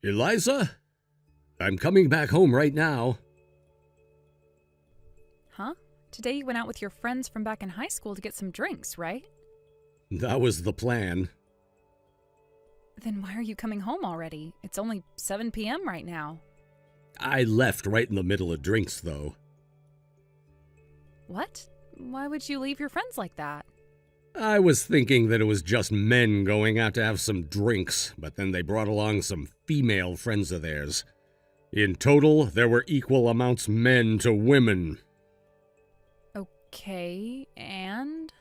Eliza? I'm coming back home right now. Huh? Today you went out with your friends from back in high school to get some drinks, right? That was the plan. Then why are you coming home already? It's only 7 p.m. right now. I left right in the middle of drinks, though. What? Why would you leave your friends like that? I was thinking that it was just men going out to have some drinks, but then they brought along some female friends of theirs. In total, there were equal amounts men to women. Okay, and?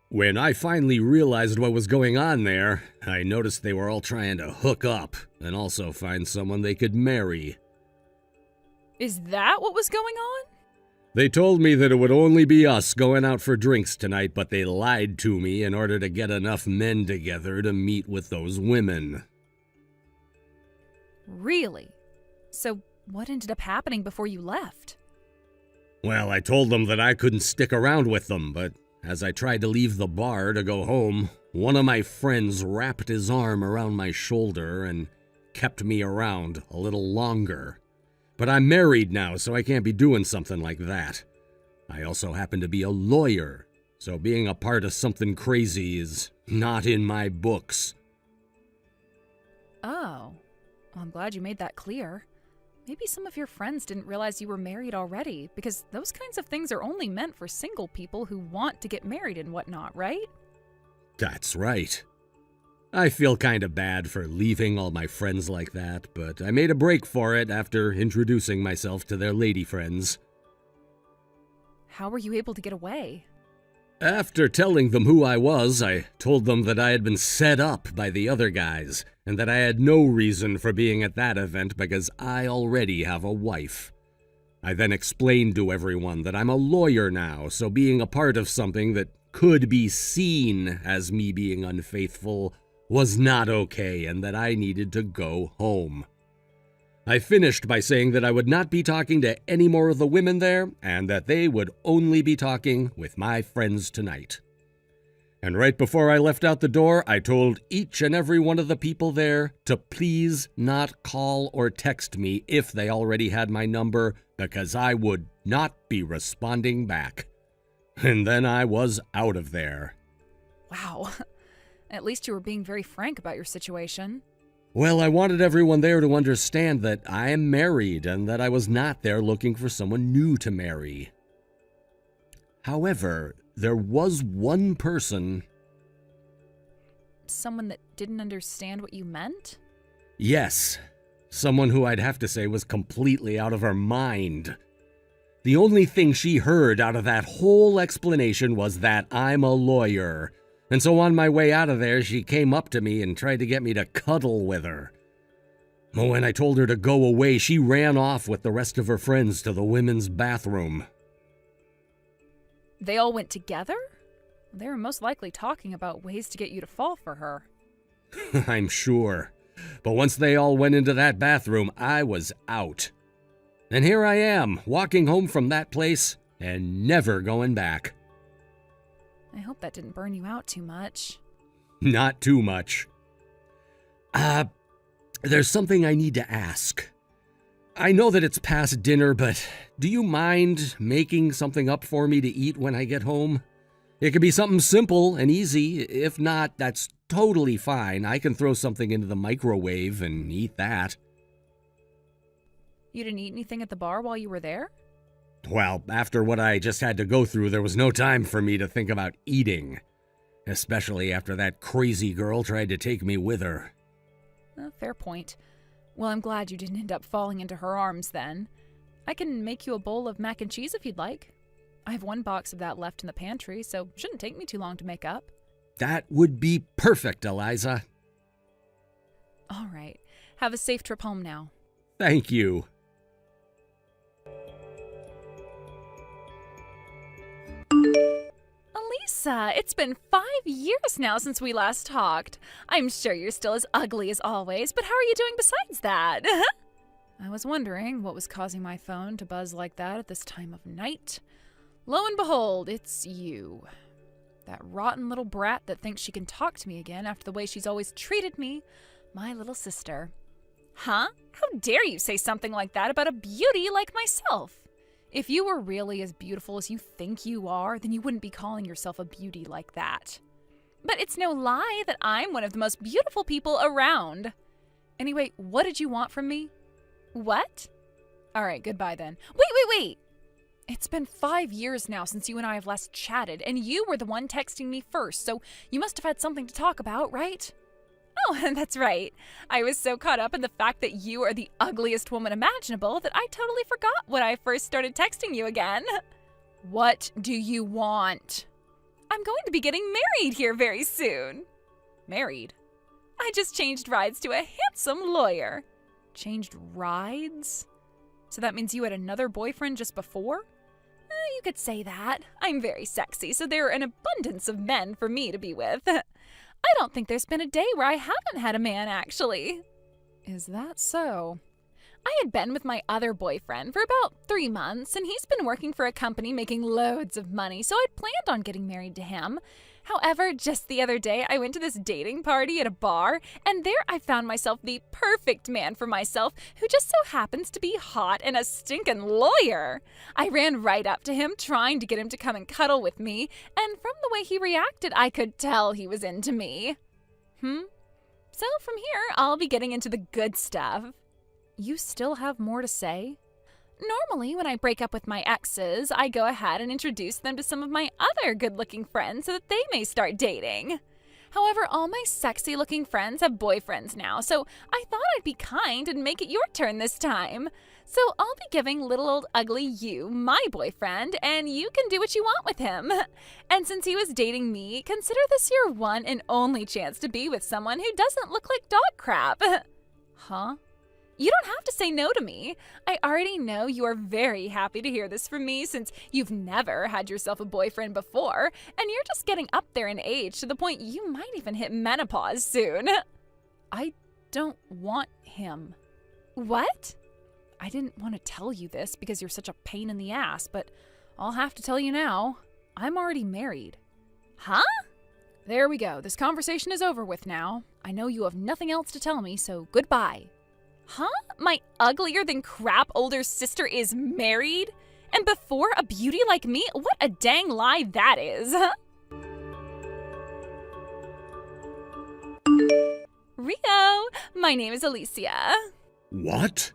When I finally realized what was going on there, I noticed they were all trying to hook up and also find someone they could marry. Is that what was going on? They told me that it would only be us going out for drinks tonight, but they lied to me in order to get enough men together to meet with those women. Really? So what ended up happening before you left? Well, I told them that I couldn't stick around with them, but as I tried to leave the bar to go home, one of my friends wrapped his arm around my shoulder and kept me around a little longer. But I'm married now, so I can't be doing something like that. I also happen to be a lawyer, so being a part of something crazy is not in my books. Oh, well, I'm glad you made that clear. Maybe some of your friends didn't realize you were married already, because those kinds of things are only meant for single people who want to get married and whatnot, right? That's right. I feel kinda bad for leaving all my friends like that, but I made a break for it after introducing myself to their lady friends. How were you able to get away? After telling them who I was, I told them that I had been set up by the other guys, and that I had no reason for being at that event because I already have a wife. I then explained to everyone that I'm a lawyer now, so being a part of something that could be seen as me being unfaithful was not okay and that I needed to go home. I finished by saying that I would not be talking to any more of the women there and that they would only be talking with my friends tonight. And right before I left out the door, I told each and every one of the people there to please not call or text me if they already had my number because I would not be responding back. And then I was out of there. Wow. At least you were being very frank about your situation. Well, I wanted everyone there to understand that I am married and that I was not there looking for someone new to marry. However, there was one person. Someone that didn't understand what you meant? Yes, someone who I'd have to say was completely out of her mind. The only thing she heard out of that whole explanation was that I'm a lawyer. And so on my way out of there, she came up to me and tried to get me to cuddle with her. But when I told her to go away, she ran off with the rest of her friends to the women's bathroom. They all went together? They were most likely talking about ways to get you to fall for her. I'm sure. But once they all went into that bathroom, I was out. And here I am, walking home from that place and never going back. I hope that didn't burn you out too much. Not too much. There's something I need to ask. I know that it's past dinner, but do you mind making something up for me to eat when I get home? It could be something simple and easy. If not, that's totally fine. I can throw something into the microwave and eat that. You didn't eat anything at the bar while you were there? Well, after what I just had to go through, there was no time for me to think about eating. Especially after that crazy girl tried to take me with her. Fair point. Well, I'm glad you didn't end up falling into her arms then. I can make you a bowl of mac and cheese if you'd like. I have one box of that left in the pantry, so it shouldn't take me too long to make up. That would be perfect, Eliza. All right. Have a safe trip home now. Thank you. Elisa, it's been 5 years now since we last talked. I'm sure you're still as ugly as always, but how are you doing besides that? I was wondering what was causing my phone to buzz like that at this time of night. Lo and behold, it's you. That rotten little brat that thinks she can talk to me again after the way she's always treated me, my little sister. Huh? How dare you say something like that about a beauty like myself? If you were really as beautiful as you think you are, then you wouldn't be calling yourself a beauty like that. But it's no lie that I'm one of the most beautiful people around. Anyway, what did you want from me? What? All right, goodbye then. Wait! It's been 5 years now since you and I have last chatted, and you were the one texting me first, so you must have had something to talk about, right? Oh, that's right. I was so caught up in the fact that you are the ugliest woman imaginable that I totally forgot when I first started texting you again. What do you want? I'm going to be getting married here very soon. Married? I just changed rides to a handsome lawyer. Changed rides? So that means you had another boyfriend just before? You could say that. I'm very sexy, so there are an abundance of men for me to be with. I don't think there's been a day where I haven't had a man, actually. Is that so? I had been with my other boyfriend for about 3 months, and he's been working for a company making loads of money, so I'd planned on getting married to him. However, just the other day, I went to this dating party at a bar, and there I found myself the perfect man for myself, who just so happens to be hot and a stinking lawyer. I ran right up to him, trying to get him to come and cuddle with me, and from the way he reacted, I could tell he was into me. So from here, I'll be getting into the good stuff. You still have more to say? Normally, when I break up with my exes, I go ahead and introduce them to some of my other good-looking friends so that they may start dating. However, all my sexy-looking friends have boyfriends now, so I thought I'd be kind and make it your turn this time. So I'll be giving little old ugly you my boyfriend, and you can do what you want with him. And since he was dating me, consider this your one and only chance to be with someone who doesn't look like dog crap. Huh? You don't have to say no to me. I already know you are very happy to hear this from me since you've never had yourself a boyfriend before, and you're just getting up there in age to the point you might even hit menopause soon. I don't want him. What? I didn't want to tell you this because you're such a pain in the ass, but I'll have to tell you now. I'm already married. Huh? There we go. This conversation is over with now. I know you have nothing else to tell me, so goodbye. Huh? My uglier than crap older sister is married? And before a beauty like me? What a dang lie that is. Rio, my name is Alicia. What?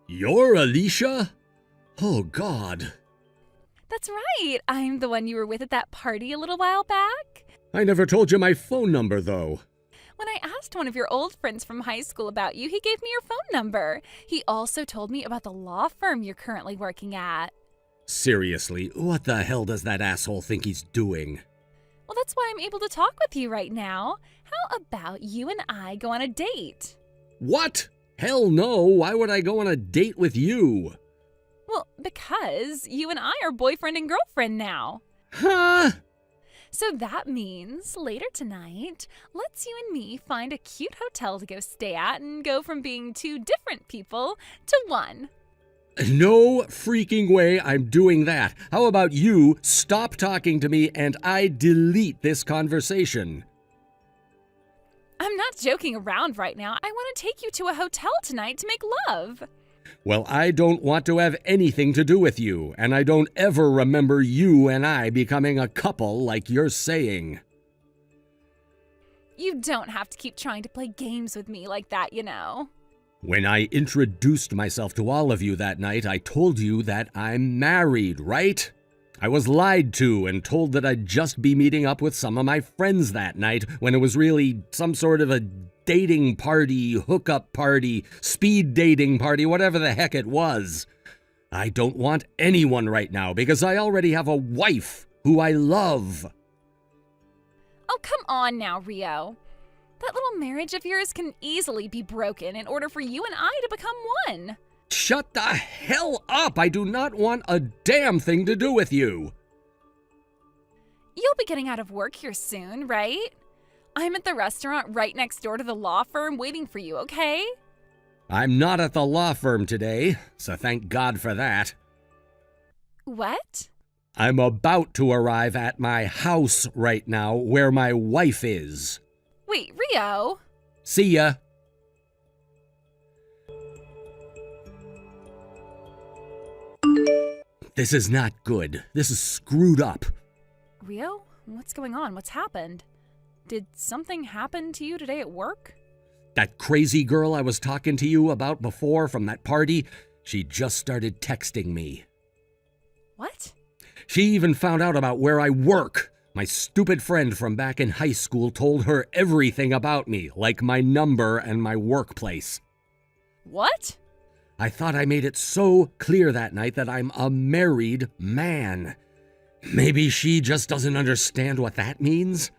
You're Alicia? Oh, God. That's right. I'm the one you were with at that party a little while back. I never told you my phone number, though. When I asked one of your old friends from high school about you, he gave me your phone number. He also told me about the law firm you're currently working at. Seriously, what the hell does that asshole think he's doing? Well, that's why I'm able to talk with you right now. How about you and I go on a date? What? Hell no, why would I go on a date with you? Well, because you and I are boyfriend and girlfriend now. Huh? So that means later tonight, let's you and me find a cute hotel to go stay at and go from being two different people to one. No freaking way I'm doing that. How about you stop talking to me and I delete this conversation? I'm not joking around right now. I want to take you to a hotel tonight to make love. Well, I don't want to have anything to do with you, and I don't ever remember you and I becoming a couple like you're saying. You don't have to keep trying to play games with me like that, you know. When I introduced myself to all of you that night, I told you that I'm married, right? I was lied to and told that I'd just be meeting up with some of my friends that night when it was really some sort of a dating party, hookup party, speed dating party, whatever the heck it was. I don't want anyone right now because I already have a wife who I love. Oh, come on now, Rio. That little marriage of yours can easily be broken in order for you and I to become one. Shut the hell up! I do not want a damn thing to do with you. You'll be getting out of work here soon, right? I'm at the restaurant right next door to the law firm waiting for you, okay? I'm not at the law firm today, so thank God for that. What? I'm about to arrive at my house right now where my wife is. Wait, Rio? See ya. This is not good. This is screwed up. Rio? What's going on? What's happened? Did something happen to you today at work? That crazy girl I was talking to you about before from that party, she just started texting me. What? She even found out about where I work. My stupid friend from back in high school told her everything about me, like my number and my workplace. What? I thought I made it so clear that night that I'm a married man. Maybe she just doesn't understand what that means?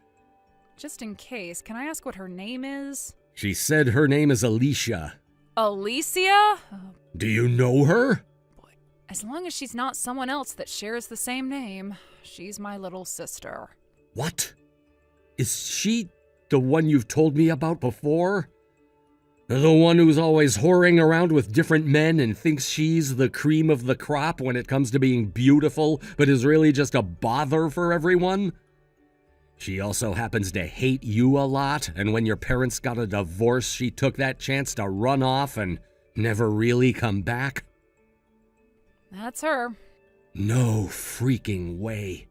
Just in case, can I ask what her name is? She said her name is Alicia. Alicia? Oh, Do you know her? boy. As long as she's not someone else that shares the same name, she's my little sister. What? Is she the one you've told me about before? The one who's always whoring around with different men and thinks she's the cream of the crop when it comes to being beautiful, but is really just a bother for everyone? She also happens to hate you a lot, and when your parents got a divorce, she took that chance to run off and never really come back? That's her. No freaking way.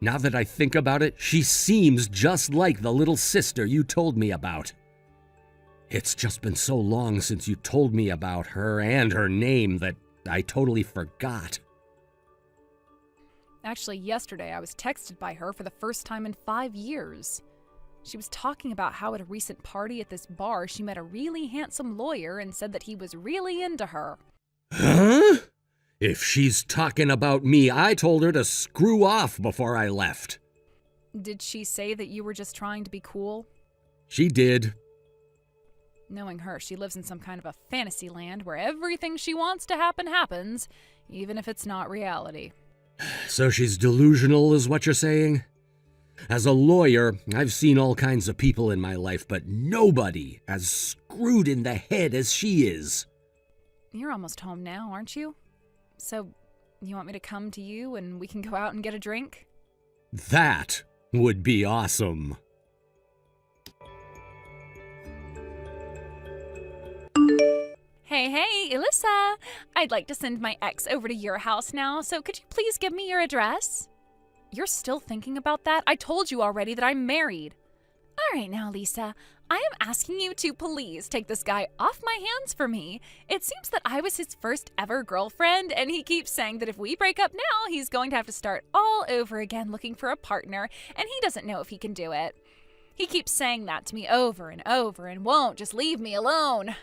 Now that I think about it, she seems just like the little sister you told me about. It's just been so long since you told me about her and her name that I totally forgot. Actually, yesterday I was texted by her for the first time in 5 years. She was talking about how at a recent party at this bar she met a really handsome lawyer and said that he was really into her. Huh? If she's talking about me, I told her to screw off before I left. Did she say that you were just trying to be cool? She did. Knowing her, she lives in some kind of a fantasy land where everything she wants to happen happens, even if it's not reality. So she's delusional, is what you're saying? As a lawyer, I've seen all kinds of people in my life, but nobody as screwed in the head as she is. You're almost home now, aren't you? So, you want me to come to you and we can go out and get a drink? That would be awesome. Hey, Alyssa! I'd like to send my ex over to your house now, so could you please give me your address? You're still thinking about that? I told you already that I'm married. All right now, Lisa. I am asking you to please take this guy off my hands for me. It seems that I was his first ever girlfriend, and he keeps saying that if we break up now, he's going to have to start all over again looking for a partner, and he doesn't know if he can do it. He keeps saying that to me over and over and won't just leave me alone.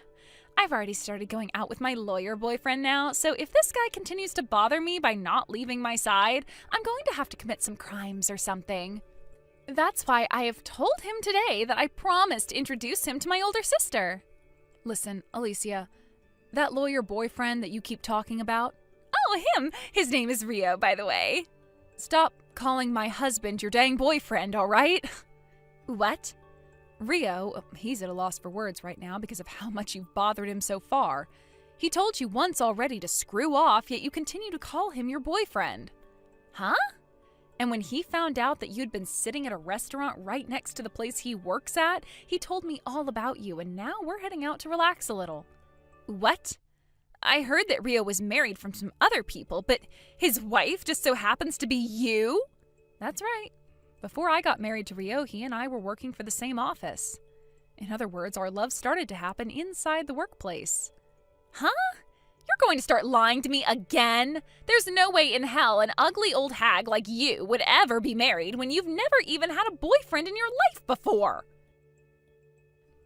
I've already started going out with my lawyer boyfriend now, so if this guy continues to bother me by not leaving my side, I'm going to have to commit some crimes or something. That's why I have told him today that I promised to introduce him to my older sister. Listen, Alicia, that lawyer boyfriend that you keep talking about? Oh, him! His name is Rio, by the way. Stop calling my husband your dang boyfriend, all right? What? Rio, he's at a loss for words right now because of how much you've bothered him so far. He told you once already to screw off, yet you continue to call him your boyfriend. Huh? And when he found out that you'd been sitting at a restaurant right next to the place he works at, he told me all about you, and now we're heading out to relax a little. What? I heard that Rio was married from some other people, but his wife just so happens to be you? That's right. Before I got married to Rio, he and I were working for the same office. In other words, our love started to happen inside the workplace. Huh? You're going to start lying to me again? There's no way in hell an ugly old hag like you would ever be married when you've never even had a boyfriend in your life before.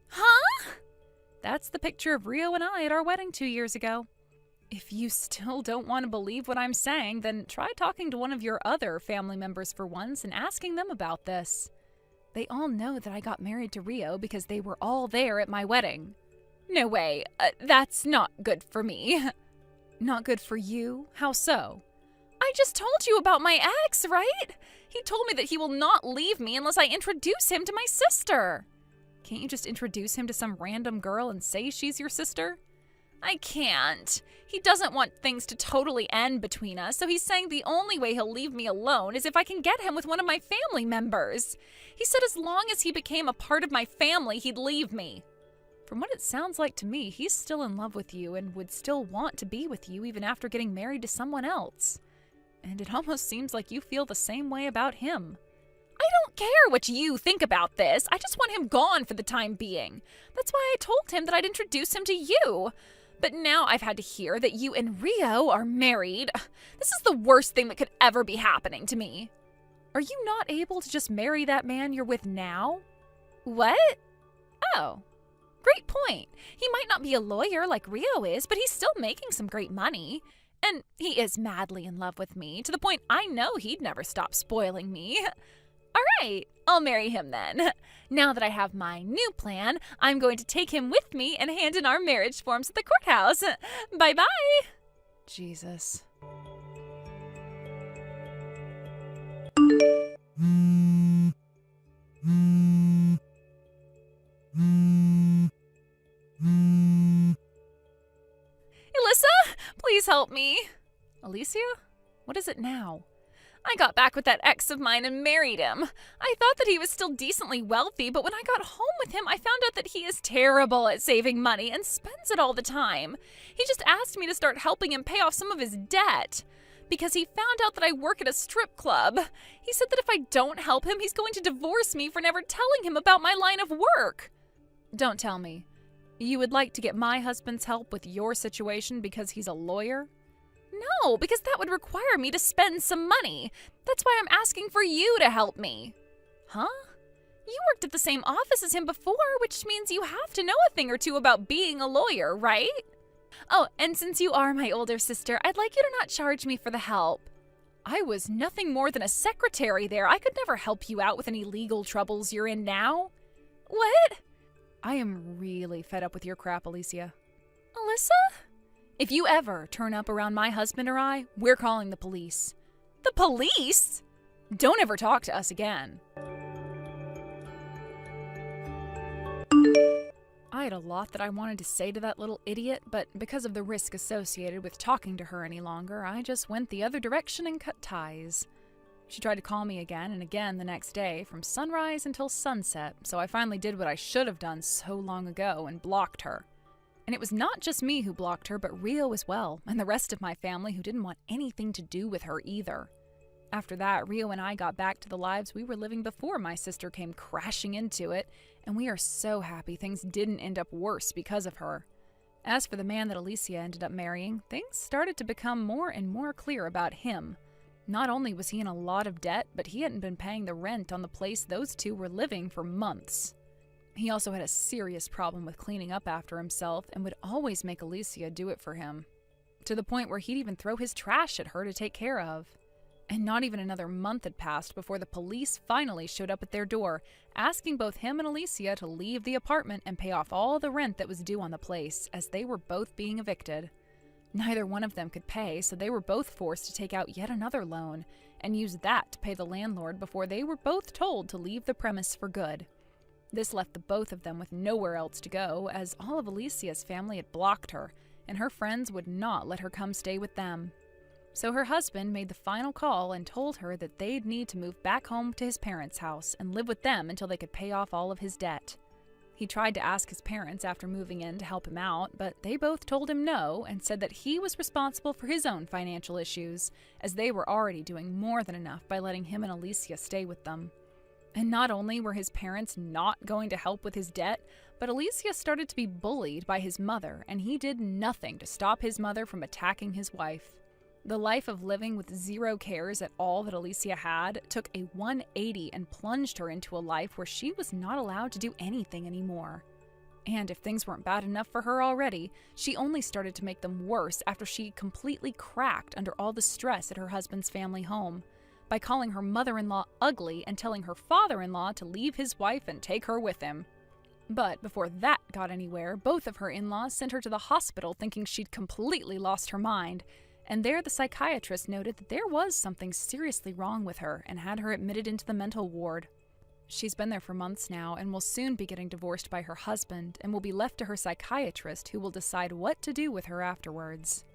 Huh? That's the picture of Rio and I at our wedding 2 years ago. If you still don't want to believe what I'm saying, then try talking to one of your other family members for once and asking them about this. They all know that I got married to Rio because they were all there at my wedding. No way. That's not good for me. Not good for you? How so? I just told you about my ex, right? He told me that he will not leave me unless I introduce him to my sister. Can't you just introduce him to some random girl and say she's your sister? I can't. He doesn't want things to totally end between us, so he's saying the only way he'll leave me alone is if I can get him with one of my family members. He said as long as he became a part of my family, he'd leave me. From what it sounds like to me, he's still in love with you and would still want to be with you even after getting married to someone else. And it almost seems like you feel the same way about him. I don't care what you think about this. I just want him gone for the time being. That's why I told him that I'd introduce him to you. But now I've had to hear that you and Rio are married. This is the worst thing that could ever be happening to me. Are you not able to just marry that man you're with now? What? Oh, great point. He might not be a lawyer like Rio is, but he's still making some great money. And he is madly in love with me, to the point I know he'd never stop spoiling me. All right, I'll marry him then. Now that I have my new plan, I'm going to take him with me and hand in our marriage forms at the courthouse. Bye-bye. Jesus. Alyssa, please help me. Alicia? What is it now? I got back with that ex of mine and married him. I thought that he was still decently wealthy, but when I got home with him, I found out that he is terrible at saving money and spends it all the time. He just asked me to start helping him pay off some of his debt because he found out that I work at a strip club. He said that if I don't help him, he's going to divorce me for never telling him about my line of work. Don't tell me. You would like to get my husband's help with your situation because he's a lawyer? No, because that would require me to spend some money. That's why I'm asking for you to help me. Huh? You worked at the same office as him before, which means you have to know a thing or two about being a lawyer, right? Oh, and since you are my older sister, I'd like you to not charge me for the help. I was nothing more than a secretary there. I could never help you out with any legal troubles you're in now. What? I am really fed up with your crap, Alicia. Alyssa? If you ever turn up around my husband or I, we're calling the police. The police? Don't ever talk to us again. I had a lot that I wanted to say to that little idiot, but because of the risk associated with talking to her any longer, I just went the other direction and cut ties. She tried to call me again and again the next day, from sunrise until sunset, so I finally did what I should have done so long ago and blocked her. And it was not just me who blocked her, but Rio as well, and the rest of my family who didn't want anything to do with her either. After that, Rio and I got back to the lives we were living before my sister came crashing into it, and we are so happy things didn't end up worse because of her. As for the man that Alicia ended up marrying, things started to become more and more clear about him. Not only was he in a lot of debt, but he hadn't been paying the rent on the place those two were living for months. He also had a serious problem with cleaning up after himself and would always make Alicia do it for him, to the point where he'd even throw his trash at her to take care of. And not even another month had passed before the police finally showed up at their door, asking both him and Alicia to leave the apartment and pay off all the rent that was due on the place, as they were both being evicted. Neither one of them could pay, so they were both forced to take out yet another loan and use that to pay the landlord before they were both told to leave the premise for good. This left the both of them with nowhere else to go, as all of Alicia's family had blocked her, and her friends would not let her come stay with them. So her husband made the final call and told her that they'd need to move back home to his parents' house and live with them until they could pay off all of his debt. He tried to ask his parents after moving in to help him out, but they both told him no and said that he was responsible for his own financial issues, as they were already doing more than enough by letting him and Alicia stay with them. And not only were his parents not going to help with his debt, but Alicia started to be bullied by his mother, and he did nothing to stop his mother from attacking his wife. The life of living with zero cares at all that Alicia had took a 180 and plunged her into a life where she was not allowed to do anything anymore. And if things weren't bad enough for her already, she only started to make them worse after she completely cracked under all the stress at her husband's family home, by calling her mother-in-law ugly and telling her father-in-law to leave his wife and take her with him. But before that got anywhere, both of her in-laws sent her to the hospital thinking she'd completely lost her mind, and there the psychiatrist noted that there was something seriously wrong with her and had her admitted into the mental ward. She's been there for months now and will soon be getting divorced by her husband and will be left to her psychiatrist, who will decide what to do with her afterwards.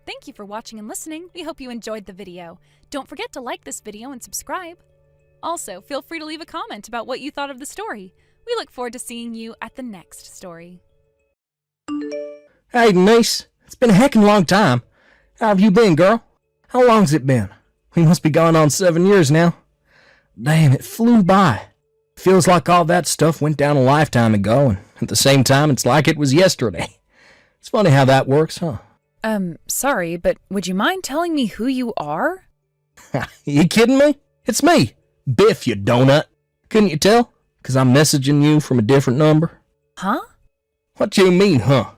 Thank you for watching and listening. We hope you enjoyed the video. Don't forget to like this video and subscribe. Also, feel free to leave a comment about what you thought of the story. We look forward to seeing you at the next story. Hey, Denise. It's been a heckin' long time. How have you been, girl? How long's it been? We must be going on 7 years now. Damn, it flew by. Feels like all that stuff went down a lifetime ago, and at the same time, it's like it was yesterday. It's funny how that works, huh? Sorry, but would you mind telling me who you are? You kidding me? It's me, Biff, you donut. Couldn't you tell? 'Cause I'm messaging you from a different number. Huh? What you mean, huh?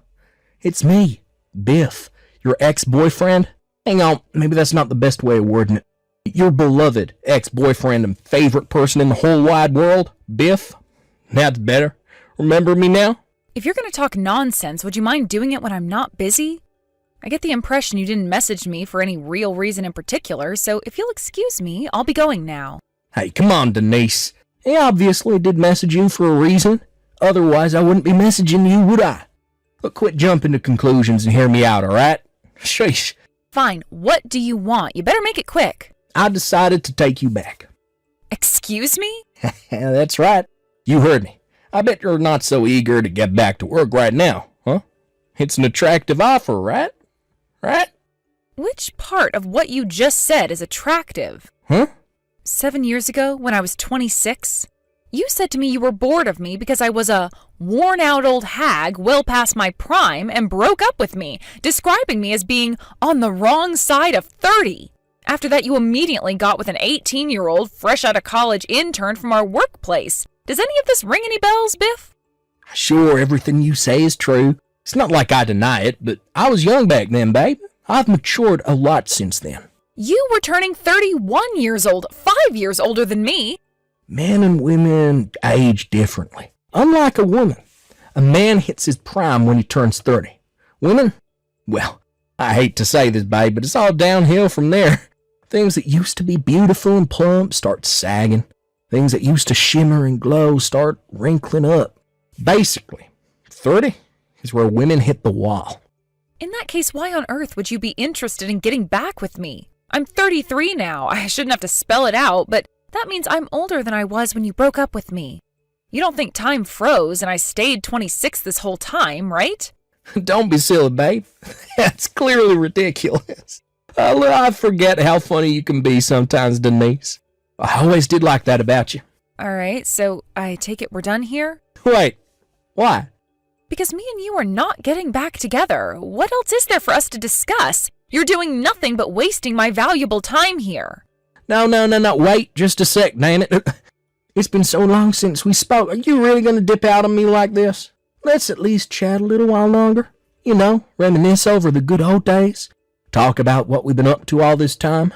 It's me, Biff, your ex-boyfriend. Hang on, maybe that's not the best way of wording it. Your beloved ex-boyfriend and favorite person in the whole wide world, Biff. That's better. Remember me now? If you're going to talk nonsense, would you mind doing it when I'm not busy? I get the impression you didn't message me for any real reason in particular, so if you'll excuse me, I'll be going now. Hey, come on, Denise. I obviously did message you for a reason. Otherwise, I wouldn't be messaging you, would I? But quit jumping to conclusions and hear me out, alright? Sheesh. Fine, what do you want? You better make it quick. I decided to take you back. Excuse me? That's right. You heard me. I bet you're not so eager to get back to work right now, huh? It's an attractive offer, right? Right? Which part of what you just said is attractive? Huh? 7 years ago, when I was 26, you said to me you were bored of me because I was a worn-out old hag well past my prime and broke up with me, describing me as being on the wrong side of 30. After that, you immediately got with an 18-year-old fresh out of college intern from our workplace. Does any of this ring any bells, Biff? Sure, everything you say is true. It's not like I deny it, but I was young back then, babe. I've matured a lot since then. You were turning 31 years old, 5 years older than me. Men and women age differently. Unlike a woman, a man hits his prime when he turns 30. Women, well, I hate to say this, babe, but it's all downhill from there. Things that used to be beautiful and plump start sagging. Things that used to shimmer and glow start wrinkling up. Basically, 30 is where women hit the wall. In that case, why on earth would you be interested in getting back with me? I'm 33 now. I shouldn't have to spell it out, but that means I'm older than I was when you broke up with me. You don't think time froze and I stayed 26 this whole time, right? Don't be silly, babe. That's clearly ridiculous. I forget how funny you can be sometimes, Denise. I always did like that about you. All right, so I take it we're done here? Wait, why? Because me and you are not getting back together. What else is there for us to discuss? You're doing nothing but wasting my valuable time here. No, wait just a sec, damn it. It's been so long since we spoke. Are you really going to dip out on me like this? Let's at least chat a little while longer. You know, reminisce over the good old days. Talk about what we've been up to all this time.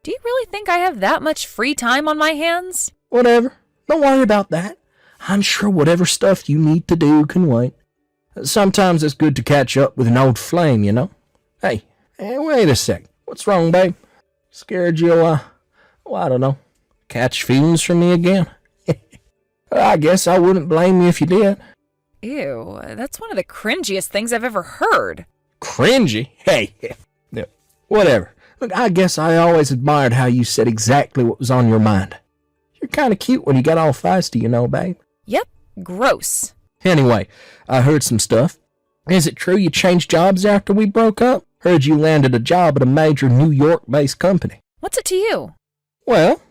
Do you really think I have that much free time on my hands? Whatever. Don't worry about that. I'm sure whatever stuff you need to do can wait. Sometimes it's good to catch up with an old flame, you know? Hey, wait a sec. What's wrong, babe? Scared you, I don't know, catch feelings from me again? I guess I wouldn't blame you if you did. Ew, that's one of the cringiest things I've ever heard. Cringy? Hey, whatever. Look, I guess I always admired how you said exactly what was on your mind. You're kind of cute when you got all feisty, you know, babe. Yep, gross. Anyway, I heard some stuff. Is it true you changed jobs after we broke up? Heard you landed a job at a major New York-based company. What's it to you? Well,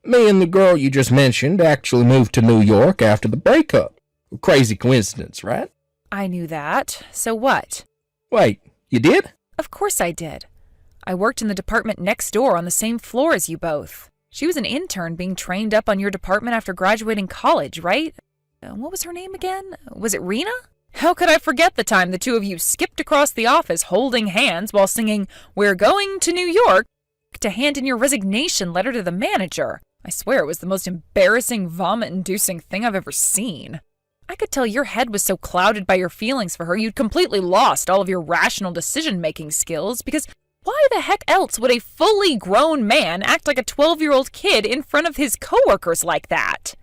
me and the girl you just mentioned actually moved to New York after the breakup. Crazy coincidence, right? I knew that. So what? Wait, you did? Of course I did. I worked in the department next door on the same floor as you both. She was an intern being trained up on your department after graduating college, right? What was her name again? Was it Rena? How could I forget the time the two of you skipped across the office holding hands while singing, "We're going to New York," to hand in your resignation letter to the manager? I swear it was the most embarrassing, vomit-inducing thing I've ever seen. I could tell your head was so clouded by your feelings for her you'd completely lost all of your rational decision-making skills, because why the heck else would a fully grown man act like a 12-year-old kid in front of his coworkers like that?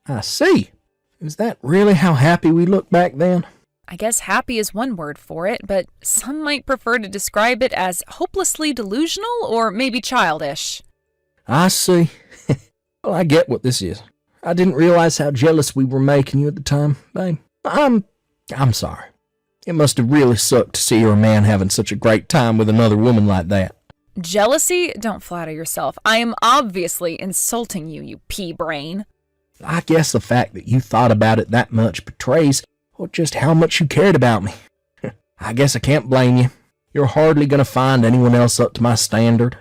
I see. Is that really how happy we looked back then? I guess happy is one word for it, but some might prefer to describe it as hopelessly delusional or maybe childish. I see. Well, I get what this is. I didn't realize how jealous we were making you at the time, babe. I'm sorry. It must have really sucked to see your man having such a great time with another woman like that. Jealousy? Don't flatter yourself. I am obviously insulting you, you pea-brain. I guess the fact that you thought about it that much betrays just how much you cared about me. I guess I can't blame you. You're hardly going to find anyone else up to my standard.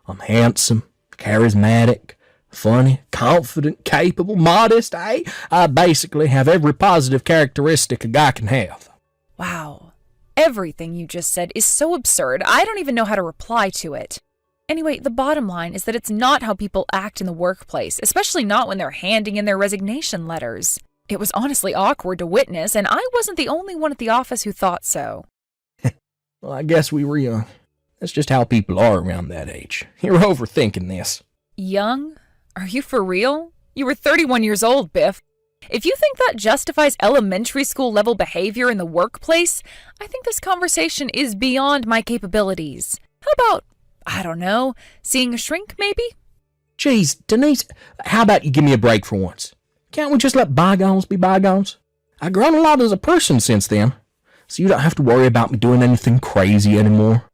I'm handsome, charismatic, funny, confident, capable, modest. I basically have every positive characteristic a guy can have. Wow. Everything you just said is so absurd, I don't even know how to reply to it. Anyway, the bottom line is that it's not how people act in the workplace, especially not when they're handing in their resignation letters. It was honestly awkward to witness, and I wasn't the only one at the office who thought so. Well, I guess we were young. That's just how people are around that age. You're overthinking this. Young? Are you for real? You were 31 years old, Biff. If you think that justifies elementary school level behavior in the workplace, I think this conversation is beyond my capabilities. How about, I don't know, seeing a shrink maybe? Geez, Denise, how about you give me a break for once? Can't we just let bygones be bygones? I've grown a lot as a person since then, so you don't have to worry about me doing anything crazy anymore.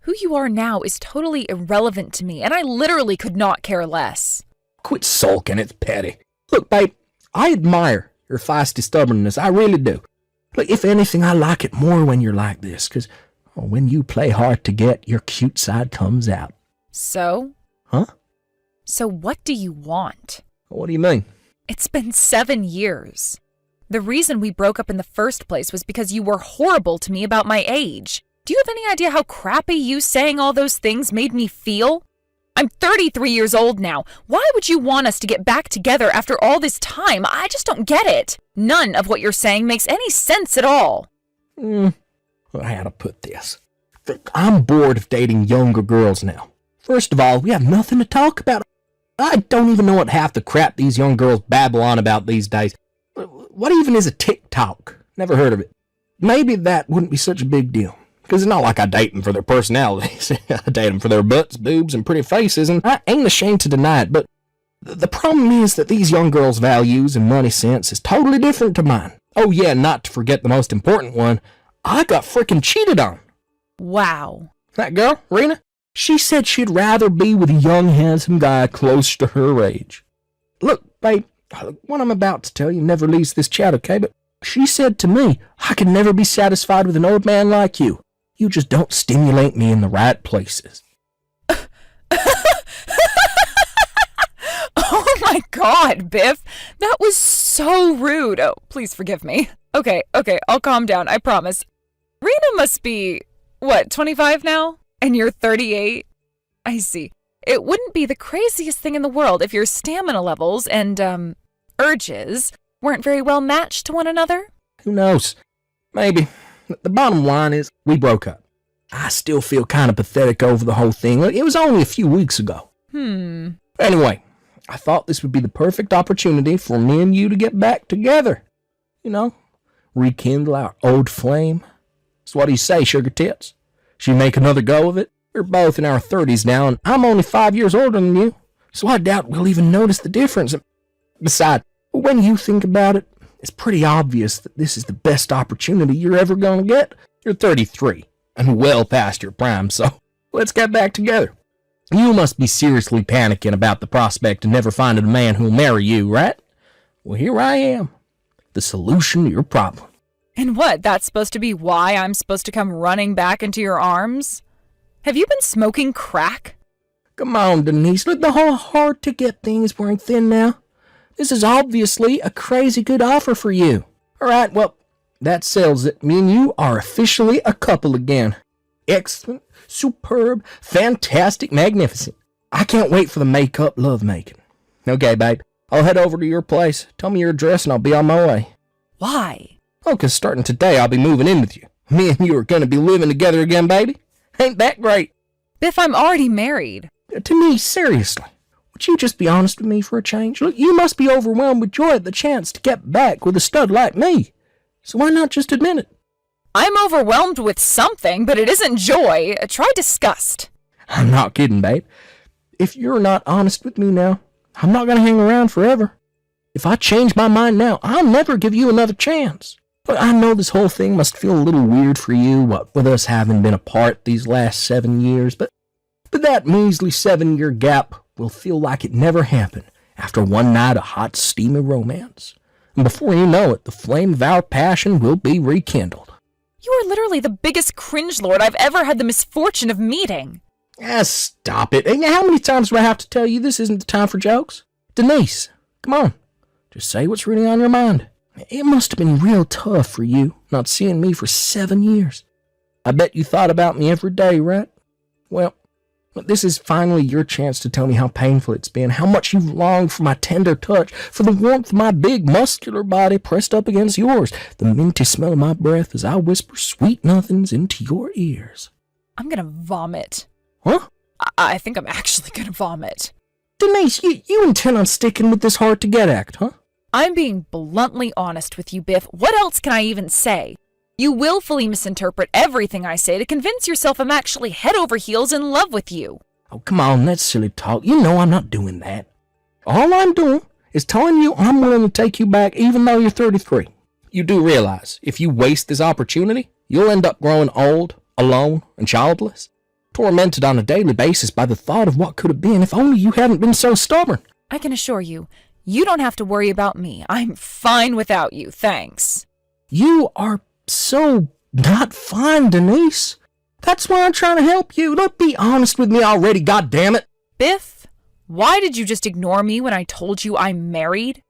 Who you are now is totally irrelevant to me, and I literally could not care less. Quit sulking, it's petty. Look, babe, I admire your feisty stubbornness, I really do. Look, if anything, I like it more when you're like this, because when you play hard to get, your cute side comes out. So? Huh? So what do you want? What do you mean? It's been 7 years. The reason we broke up in the first place was because you were horrible to me about my age. Do you have any idea how crappy you saying all those things made me feel? I'm 33 years old now. Why would you want us to get back together after all this time? I just don't get it. None of what you're saying makes any sense at all. How to put this? I'm bored of dating younger girls now. First of all, we have nothing to talk about. I don't even know what half the crap these young girls babble on about these days. What even is a TikTok? Never heard of it. Maybe that wouldn't be such a big deal. Because it's not like I date them for their personalities. I date them for their butts, boobs, and pretty faces, and I ain't ashamed to deny it, but the problem is that these young girls' values and money sense is totally different to mine. Oh yeah, not to forget the most important one, I got frickin' cheated on. Wow. That girl, Rena, she said she'd rather be with a young, handsome guy close to her age. Look, babe, what I'm about to tell you never leaves this chat, okay? But she said to me, I could never be satisfied with an old man like you. You just don't stimulate me in the right places. Oh my God, Biff. That was so rude. Oh, please forgive me. Okay, I'll calm down, I promise. Rena must be, 25 now? And you're 38? I see. It wouldn't be the craziest thing in the world if your stamina levels and, urges weren't very well matched to one another? Who knows? Maybe. The bottom line is, we broke up. I still feel kind of pathetic over the whole thing. Look, it was only a few weeks ago. Anyway, I thought this would be the perfect opportunity for me and you to get back together. You know, rekindle our old flame. So what do you say, sugar tits? Should we make another go of it? We're both in our 30s now, and I'm only 5 years older than you, so I doubt we'll even notice the difference. Besides, when you think about it, it's pretty obvious that this is the best opportunity you're ever going to get. You're 33 and well past your prime, so let's get back together. You must be seriously panicking about the prospect of never finding a man who'll marry you, right? Well, here I am, the solution to your problem. And what, that's supposed to be why I'm supposed to come running back into your arms? Have you been smoking crack? Come on, Denise, look, the whole hard-to-get thing is wearing thin now. This is obviously a crazy good offer for you. All right, well, that settles it. Me and you are officially a couple again. Excellent, superb, fantastic, magnificent. I can't wait for the make-up lovemaking. Okay, babe, I'll head over to your place. Tell me your address and I'll be on my way. Why? Oh, 'cause starting today I'll be moving in with you. Me and you are going to be living together again, baby. Ain't that great? Biff, I'm already married. To me, seriously. Would you just be honest with me for a change? Look, you must be overwhelmed with joy at the chance to get back with a stud like me. So why not just admit it? I'm overwhelmed with something, but it isn't joy. Try disgust. I'm not kidding, babe. If you're not honest with me now, I'm not going to hang around forever. If I change my mind now, I'll never give you another chance. Look, I know this whole thing must feel a little weird for you, what with us having been apart these last 7 years, but that measly 7-year gap will feel like it never happened after one night of hot, steamy romance. And before you know it, the flame of our passion will be rekindled. You are literally the biggest cringe lord I've ever had the misfortune of meeting. Stop it. And how many times do I have to tell you this isn't the time for jokes? Denise, come on. Just say what's really on your mind. It must have been real tough for you not seeing me for 7 years. I bet you thought about me every day, right? Well, this is finally your chance to tell me how painful it's been, how much you've longed for my tender touch, for the warmth of my big muscular body pressed up against yours, the minty smell of my breath as I whisper sweet nothings into your ears. I'm gonna vomit. Huh? I think I'm actually gonna vomit. Denise, you intend on sticking with this hard-to-get act, huh? I'm being bluntly honest with you, Biff. What else can I even say? You willfully misinterpret everything I say to convince yourself I'm actually head over heels in love with you. Oh, come on, that's silly talk. You know I'm not doing that. All I'm doing is telling you I'm willing to take you back even though you're 33. You do realize if you waste this opportunity, you'll end up growing old, alone, and childless, tormented on a daily basis by the thought of what could have been if only you hadn't been so stubborn. I can assure you, you don't have to worry about me. I'm fine without you, thanks. You are so not fine, Denise. That's why I'm trying to help you. Don't be honest with me already, goddammit. Biff, why did you just ignore me when I told you I'm married?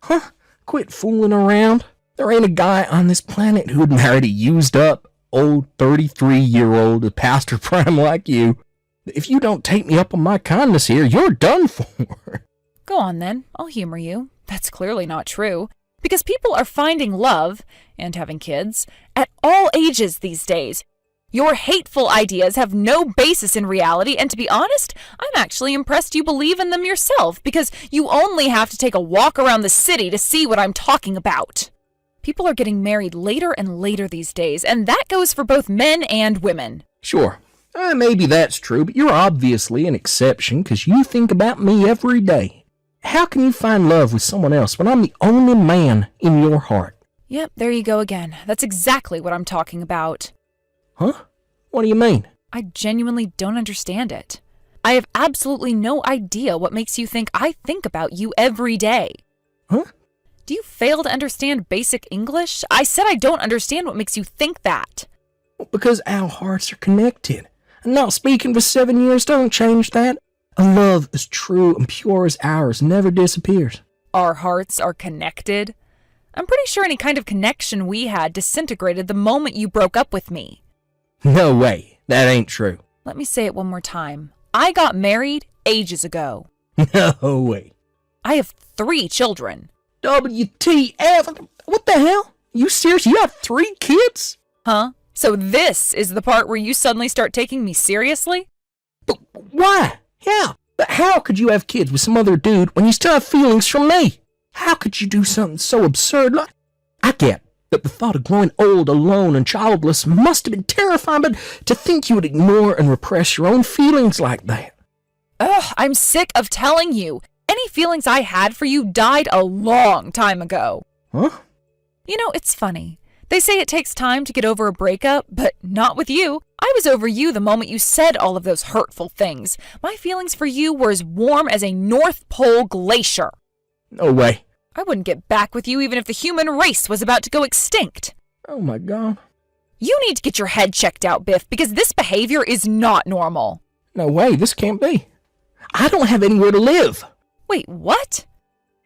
Huh? Quit fooling around. There ain't a guy on this planet who'd marry a used-up, old 33-year-old past her prime like you. If you don't take me up on my kindness here, you're done for. Go on then, I'll humor you. That's clearly not true. Because people are finding love, and having kids, at all ages these days. Your hateful ideas have no basis in reality, and to be honest, I'm actually impressed you believe in them yourself, because you only have to take a walk around the city to see what I'm talking about. People are getting married later and later these days, and that goes for both men and women. Sure, maybe that's true, but you're obviously an exception because you think about me every day. How can you find love with someone else when I'm the only man in your heart? Yep, there you go again. That's exactly what I'm talking about. Huh? What do you mean? I genuinely don't understand it. I have absolutely no idea what makes you think I think about you every day. Huh? Do you fail to understand basic English? I said I don't understand what makes you think that. Because our hearts are connected. And not speaking for 7 years don't change that. A love as true and pure as ours never disappears. Our hearts are connected? I'm pretty sure any kind of connection we had disintegrated the moment you broke up with me. No way. That ain't true. Let me say it one more time. I got married ages ago. No way. I have 3 children. WTF? What the hell? You serious? You have 3 kids? Huh? So this is the part where you suddenly start taking me seriously? But why? Yeah, but how could you have kids with some other dude when you still have feelings for me? How could you do something so absurd? Like, I get that the thought of growing old, alone, and childless must have been terrifying, but to think you would ignore and repress your own feelings like that. Ugh, I'm sick of telling you. Any feelings I had for you died a long time ago. Huh? You know, it's funny. They say it takes time to get over a breakup, but not with you. I was over you the moment you said all of those hurtful things. My feelings for you were as warm as a North Pole glacier. No way. I wouldn't get back with you even if the human race was about to go extinct. Oh my God. You need to get your head checked out, Biff, because this behavior is not normal. No way, this can't be. I don't have anywhere to live. Wait, what?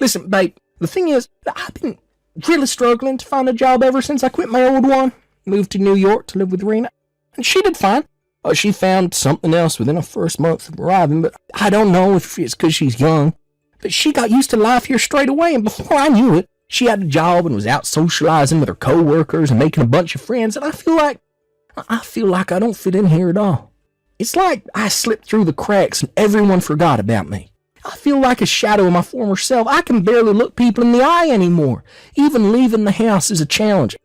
Listen, babe, the thing is, I've been really struggling to find a job ever since I quit my old one. Moved to New York to live with Rena. And she did fine. She found something else within her first month of arriving, but I don't know if it's because she's young. But she got used to life here straight away, and before I knew it, she had a job and was out socializing with her co-workers and making a bunch of friends, and I feel like I don't fit in here at all. It's like I slipped through the cracks and everyone forgot about me. I feel like a shadow of my former self. I can barely look people in the eye anymore. Even leaving the house is a challenge.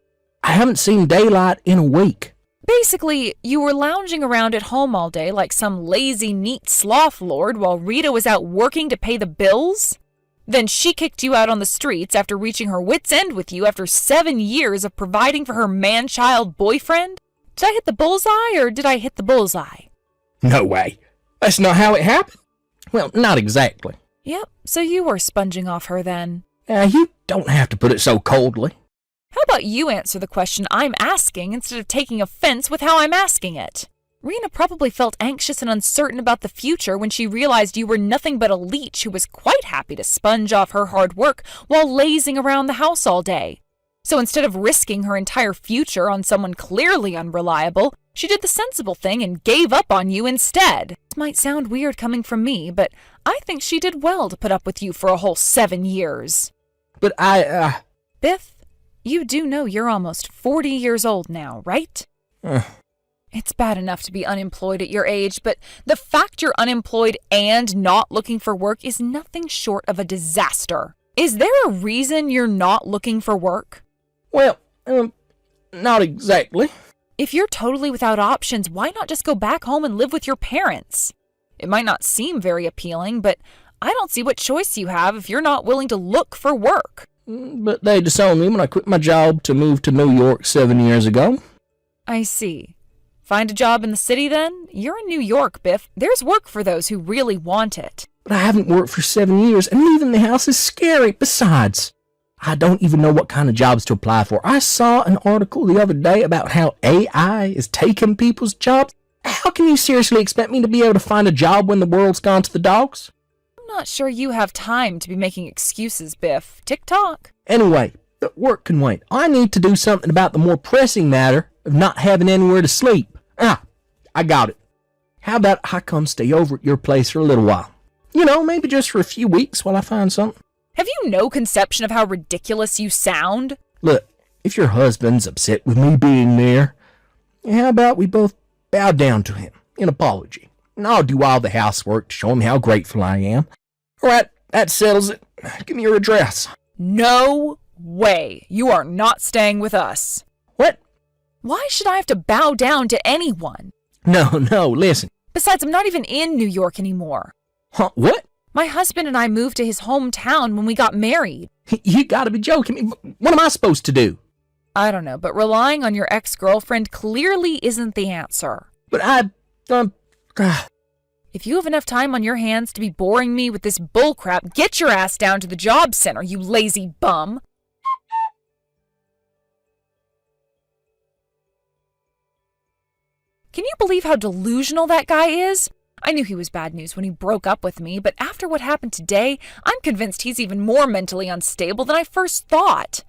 I haven't seen daylight in a week. Basically, you were lounging around at home all day like some lazy, neat sloth lord while Rita was out working to pay the bills? Then she kicked you out on the streets after reaching her wit's end with you after 7 years of providing for her man-child boyfriend? Did I hit the bullseye, or did I hit the bullseye? No way. That's not how it happened. Well, not exactly. Yep, so you were sponging off her then. You don't have to put it so coldly. How about you answer the question I'm asking instead of taking offense with how I'm asking it? Rena probably felt anxious and uncertain about the future when she realized you were nothing but a leech who was quite happy to sponge off her hard work while lazing around the house all day. So instead of risking her entire future on someone clearly unreliable, she did the sensible thing and gave up on you instead. This might sound weird coming from me, but I think she did well to put up with you for a whole 7 years. But Biff, you do know you're almost 40 years old now, right? It's bad enough to be unemployed at your age, but the fact you're unemployed and not looking for work is nothing short of a disaster. Is there a reason you're not looking for work? Well, not exactly. If you're totally without options, why not just go back home and live with your parents? It might not seem very appealing, but I don't see what choice you have if you're not willing to look for work. But they disowned me when I quit my job to move to New York 7 years ago. I see. Find a job in the city then? You're in New York, Biff. There's work for those who really want it. But I haven't worked for 7 years, and leaving the house is scary. Besides, I don't even know what kind of jobs to apply for. I saw an article the other day about how AI is taking people's jobs. How can you seriously expect me to be able to find a job when the world's gone to the dogs? I'm not sure you have time to be making excuses, Biff. Tick-tock. Anyway, the work can wait. I need to do something about the more pressing matter of not having anywhere to sleep. I got it. How about I come stay over at your place for a little while? Maybe just for a few weeks while I find something. Have you no conception of how ridiculous you sound? Look, if your husband's upset with me being there, how about we both bow down to him in apology? And I'll do all the housework to show him how grateful I am. All right, that settles it. Give me your address. No way. You are not staying with us. What? Why should I have to bow down to anyone? No, listen. Besides, I'm not even in New York anymore. Huh, what? My husband and I moved to his hometown when we got married. You gotta be joking me. What am I supposed to do? I don't know, but relying on your ex-girlfriend clearly isn't the answer. But If you have enough time on your hands to be boring me with this bullcrap, get your ass down to the job center, you lazy bum. Can you believe how delusional that guy is? I knew he was bad news when he broke up with me, but after what happened today, I'm convinced he's even more mentally unstable than I first thought.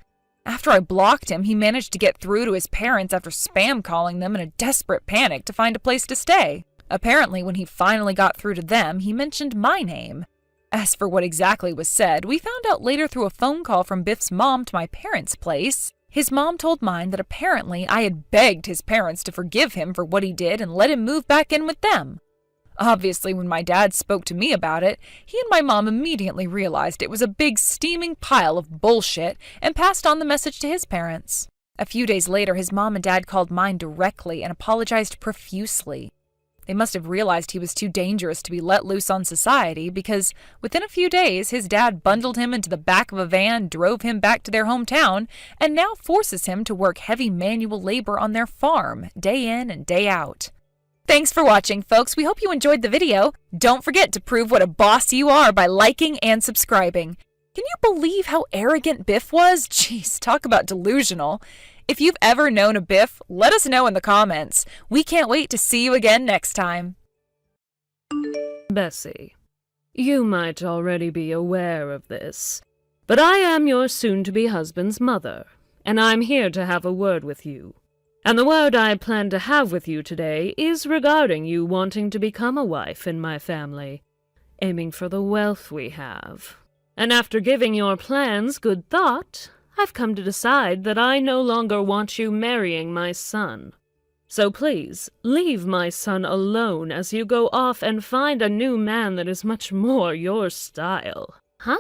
After I blocked him, he managed to get through to his parents after spam calling them in a desperate panic to find a place to stay. Apparently, when he finally got through to them, he mentioned my name. As for what exactly was said, we found out later through a phone call from Biff's mom to my parents' place. His mom told mine that apparently I had begged his parents to forgive him for what he did and let him move back in with them. Obviously, when my dad spoke to me about it, he and my mom immediately realized it was a big steaming pile of bullshit and passed on the message to his parents. A few days later, his mom and dad called mine directly and apologized profusely. They must have realized he was too dangerous to be let loose on society because within a few days, his dad bundled him into the back of a van, drove him back to their hometown, and now forces him to work heavy manual labor on their farm, day in and day out. Thanks for watching, folks. We hope you enjoyed the video. Don't forget to prove what a boss you are by liking and subscribing. Can you believe how arrogant Biff was? Jeez, talk about delusional. If you've ever known a Biff, let us know in the comments. We can't wait to see you again next time. Bessie, you might already be aware of this, but I am your soon-to-be husband's mother, and I'm here to have a word with you. And the word I plan to have with you today is regarding you wanting to become a wife in my family, aiming for the wealth we have. And after giving your plans good thought, I've come to decide that I no longer want you marrying my son. So please, leave my son alone as you go off and find a new man that is much more your style. Huh?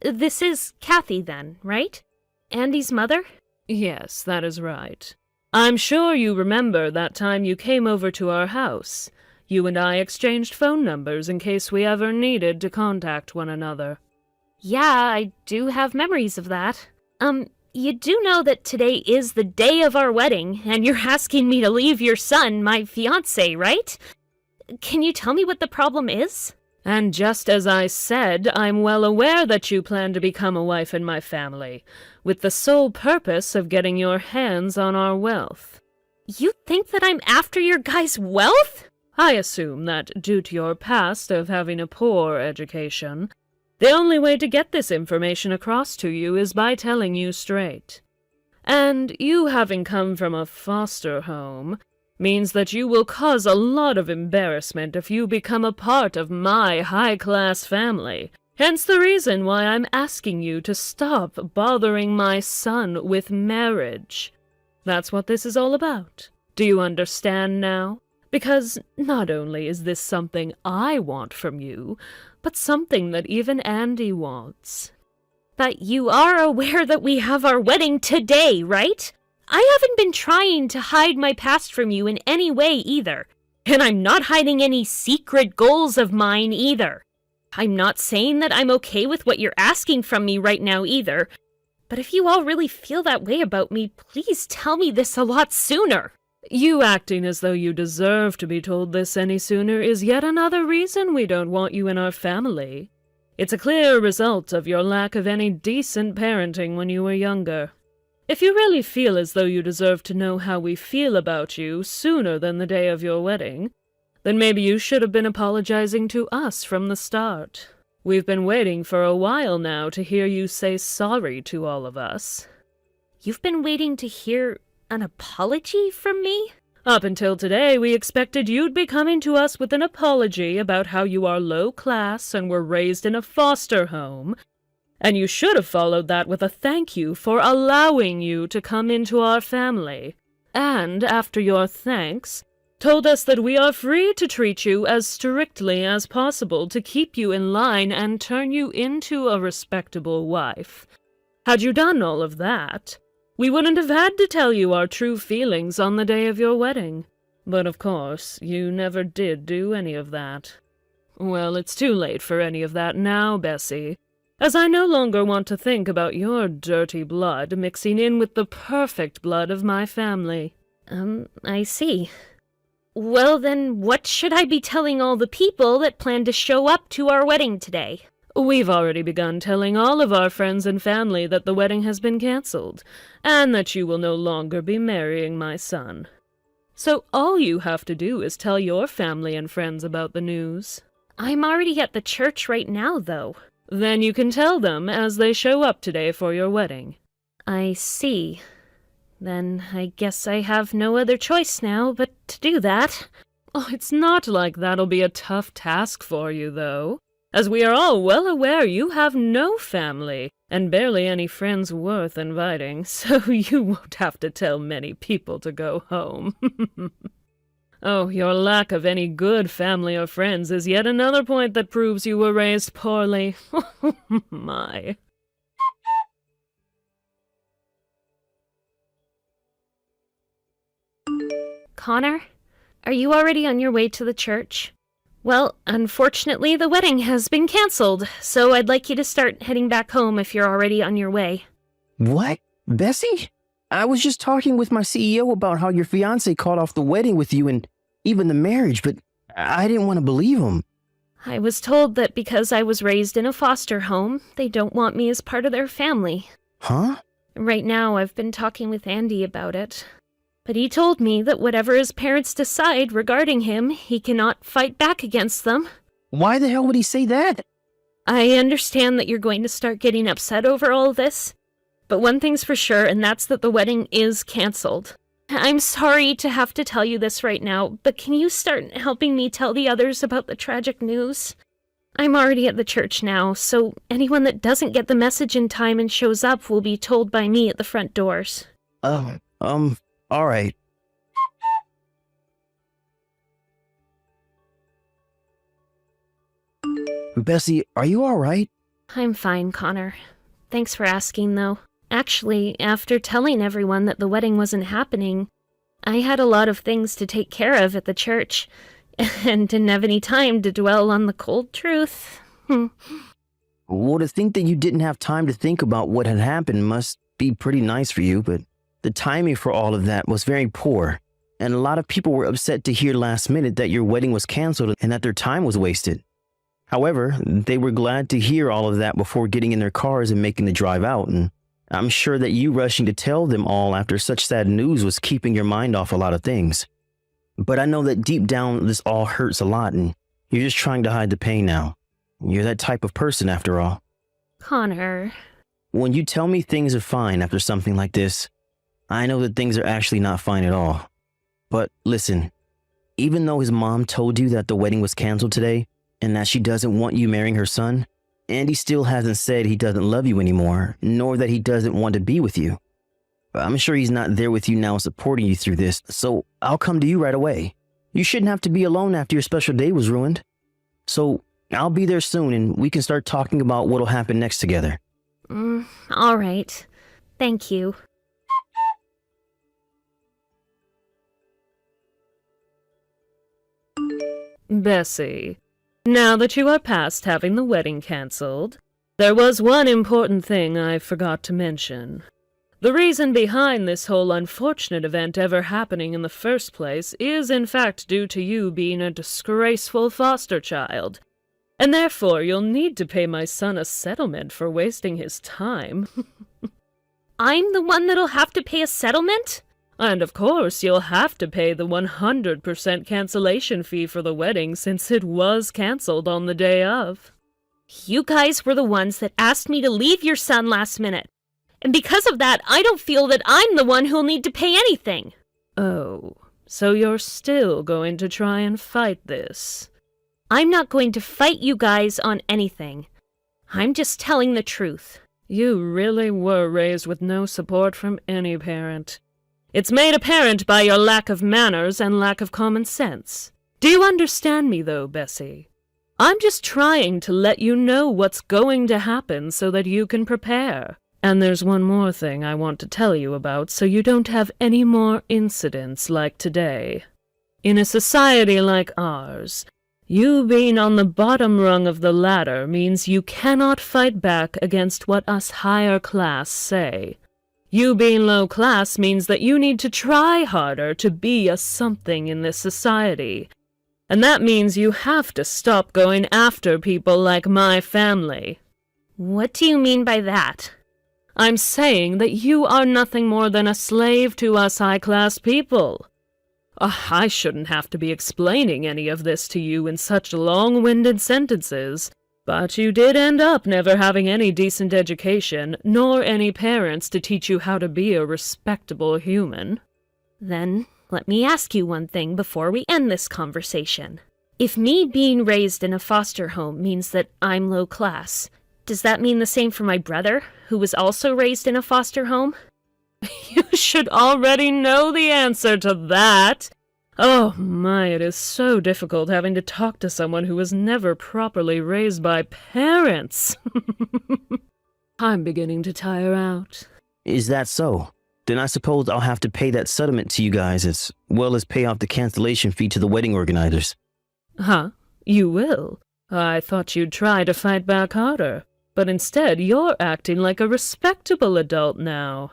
This is Kathy then, right? Andy's mother? Yes, that is right. I'm sure you remember that time you came over to our house. You and I exchanged phone numbers in case we ever needed to contact one another. Yeah, I do have memories of that. You do know that today is the day of our wedding, and you're asking me to leave your son, my fiancé, right? Can you tell me what the problem is? And just as I said, I'm well aware that you plan to become a wife in my family, with the sole purpose of getting your hands on our wealth. You think that I'm after your guy's wealth? I assume that, due to your past of having a poor education, the only way to get this information across to you is by telling you straight. And you having come from a foster home means that you will cause a lot of embarrassment if you become a part of my high-class family. Hence the reason why I'm asking you to stop bothering my son with marriage. That's what this is all about. Do you understand now? Because not only is this something I want from you, but something that even Andy wants. But you are aware that we have our wedding today, right? I haven't been trying to hide my past from you in any way either. And I'm not hiding any secret goals of mine either. I'm not saying that I'm okay with what you're asking from me right now either. But if you all really feel that way about me, please tell me this a lot sooner. You acting as though you deserve to be told this any sooner is yet another reason we don't want you in our family. It's a clear result of your lack of any decent parenting when you were younger. If you really feel as though you deserve to know how we feel about you sooner than the day of your wedding, then maybe you should have been apologizing to us from the start. We've been waiting for a while now to hear you say sorry to all of us. You've been waiting to hear an apology from me? Up until today, we expected you'd be coming to us with an apology about how you are low class and were raised in a foster home, and you should have followed that with a thank you for allowing you to come into our family. And, after your thanks, told us that we are free to treat you as strictly as possible to keep you in line and turn you into a respectable wife. Had you done all of that, we wouldn't have had to tell you our true feelings on the day of your wedding. But of course, you never did do any of that. Well, it's too late for any of that now, Bessie, as I no longer want to think about your dirty blood mixing in with the perfect blood of my family. I see. Well then, what should I be telling all the people that plan to show up to our wedding today? We've already begun telling all of our friends and family that the wedding has been cancelled, and that you will no longer be marrying my son. So all you have to do is tell your family and friends about the news. I'm already at the church right now, though. Then you can tell them as they show up today for your wedding. I see. Then I guess I have no other choice now but to do that. Oh, it's not like that'll be a tough task for you, though, as we are all well aware you have no family, and barely any friends worth inviting, so you won't have to tell many people to go home. Oh, your lack of any good family or friends is yet another point that proves you were raised poorly. My. Connor, are you already on your way to the church? Well, unfortunately, the wedding has been canceled, so I'd like you to start heading back home if you're already on your way. What? Bessie? I was just talking with my CEO about how your fiancé called off the wedding with you and even the marriage, but I didn't want to believe him. I was told that because I was raised in a foster home, they don't want me as part of their family. Huh? Right now, I've been talking with Andy about it. But he told me that whatever his parents decide regarding him, he cannot fight back against them. Why the hell would he say that? I understand that you're going to start getting upset over all this, but one thing's for sure, and that's that the wedding is canceled. I'm sorry to have to tell you this right now, but can you start helping me tell the others about the tragic news? I'm already at the church now, so anyone that doesn't get the message in time and shows up will be told by me at the front doors. All right. Bessie, are you all right? I'm fine, Connor. Thanks for asking, though. Actually, after telling everyone that the wedding wasn't happening, I had a lot of things to take care of at the church, and didn't have any time to dwell on the cold truth. Well, to think that you didn't have time to think about what had happened must be pretty nice for you, but the timing for all of that was very poor, and a lot of people were upset to hear last minute that your wedding was canceled and that their time was wasted. However, they were glad to hear all of that before getting in their cars and making the drive out, and I'm sure that you rushing to tell them all after such sad news was keeping your mind off a lot of things. But I know that deep down this all hurts a lot, and you're just trying to hide the pain now. You're that type of person after all. Connor. When you tell me things are fine after something like this, I know that things are actually not fine at all. But listen, even though his mom told you that the wedding was canceled today and that she doesn't want you marrying her son, Andy still hasn't said he doesn't love you anymore, nor that he doesn't want to be with you. I'm sure he's not there with you now supporting you through this, so I'll come to you right away. You shouldn't have to be alone after your special day was ruined. So I'll be there soon and we can start talking about what'll happen next together. All right. Thank you. Bessie, now that you are past having the wedding cancelled, there was one important thing I forgot to mention. The reason behind this whole unfortunate event ever happening in the first place is in fact due to you being a disgraceful foster child, and therefore you'll need to pay my son a settlement for wasting his time. I'm the one that'll have to pay a settlement? And of course, you'll have to pay the 100% cancellation fee for the wedding since it was cancelled on the day of. You guys were the ones that asked me to leave your son last minute. And because of that, I don't feel that I'm the one who'll need to pay anything. Oh, so you're still going to try and fight this? I'm not going to fight you guys on anything. I'm just telling the truth. You really were raised with no support from any parent. It's made apparent by your lack of manners and lack of common sense. Do you understand me, though, Bessie? I'm just trying to let you know what's going to happen so that you can prepare. And there's one more thing I want to tell you about so you don't have any more incidents like today. In a society like ours, you being on the bottom rung of the ladder means you cannot fight back against what us higher class say. You being low class means that you need to try harder to be a something in this society. And that means you have to stop going after people like my family. What do you mean by that? I'm saying that you are nothing more than a slave to us high-class people. I shouldn't have to be explaining any of this to you in such long-winded sentences, but you did end up never having any decent education, nor any parents to teach you how to be a respectable human. Then, let me ask you one thing before we end this conversation. If me being raised in a foster home means that I'm low class, does that mean the same for my brother, who was also raised in a foster home? You should already know the answer to that. Oh my, it is so difficult having to talk to someone who was never properly raised by parents. I'm beginning to tire out. Is that so? Then I suppose I'll have to pay that settlement to you guys as well as pay off the cancellation fee to the wedding organizers. Huh? You will? I thought you'd try to fight back harder. But instead, you're acting like a respectable adult now.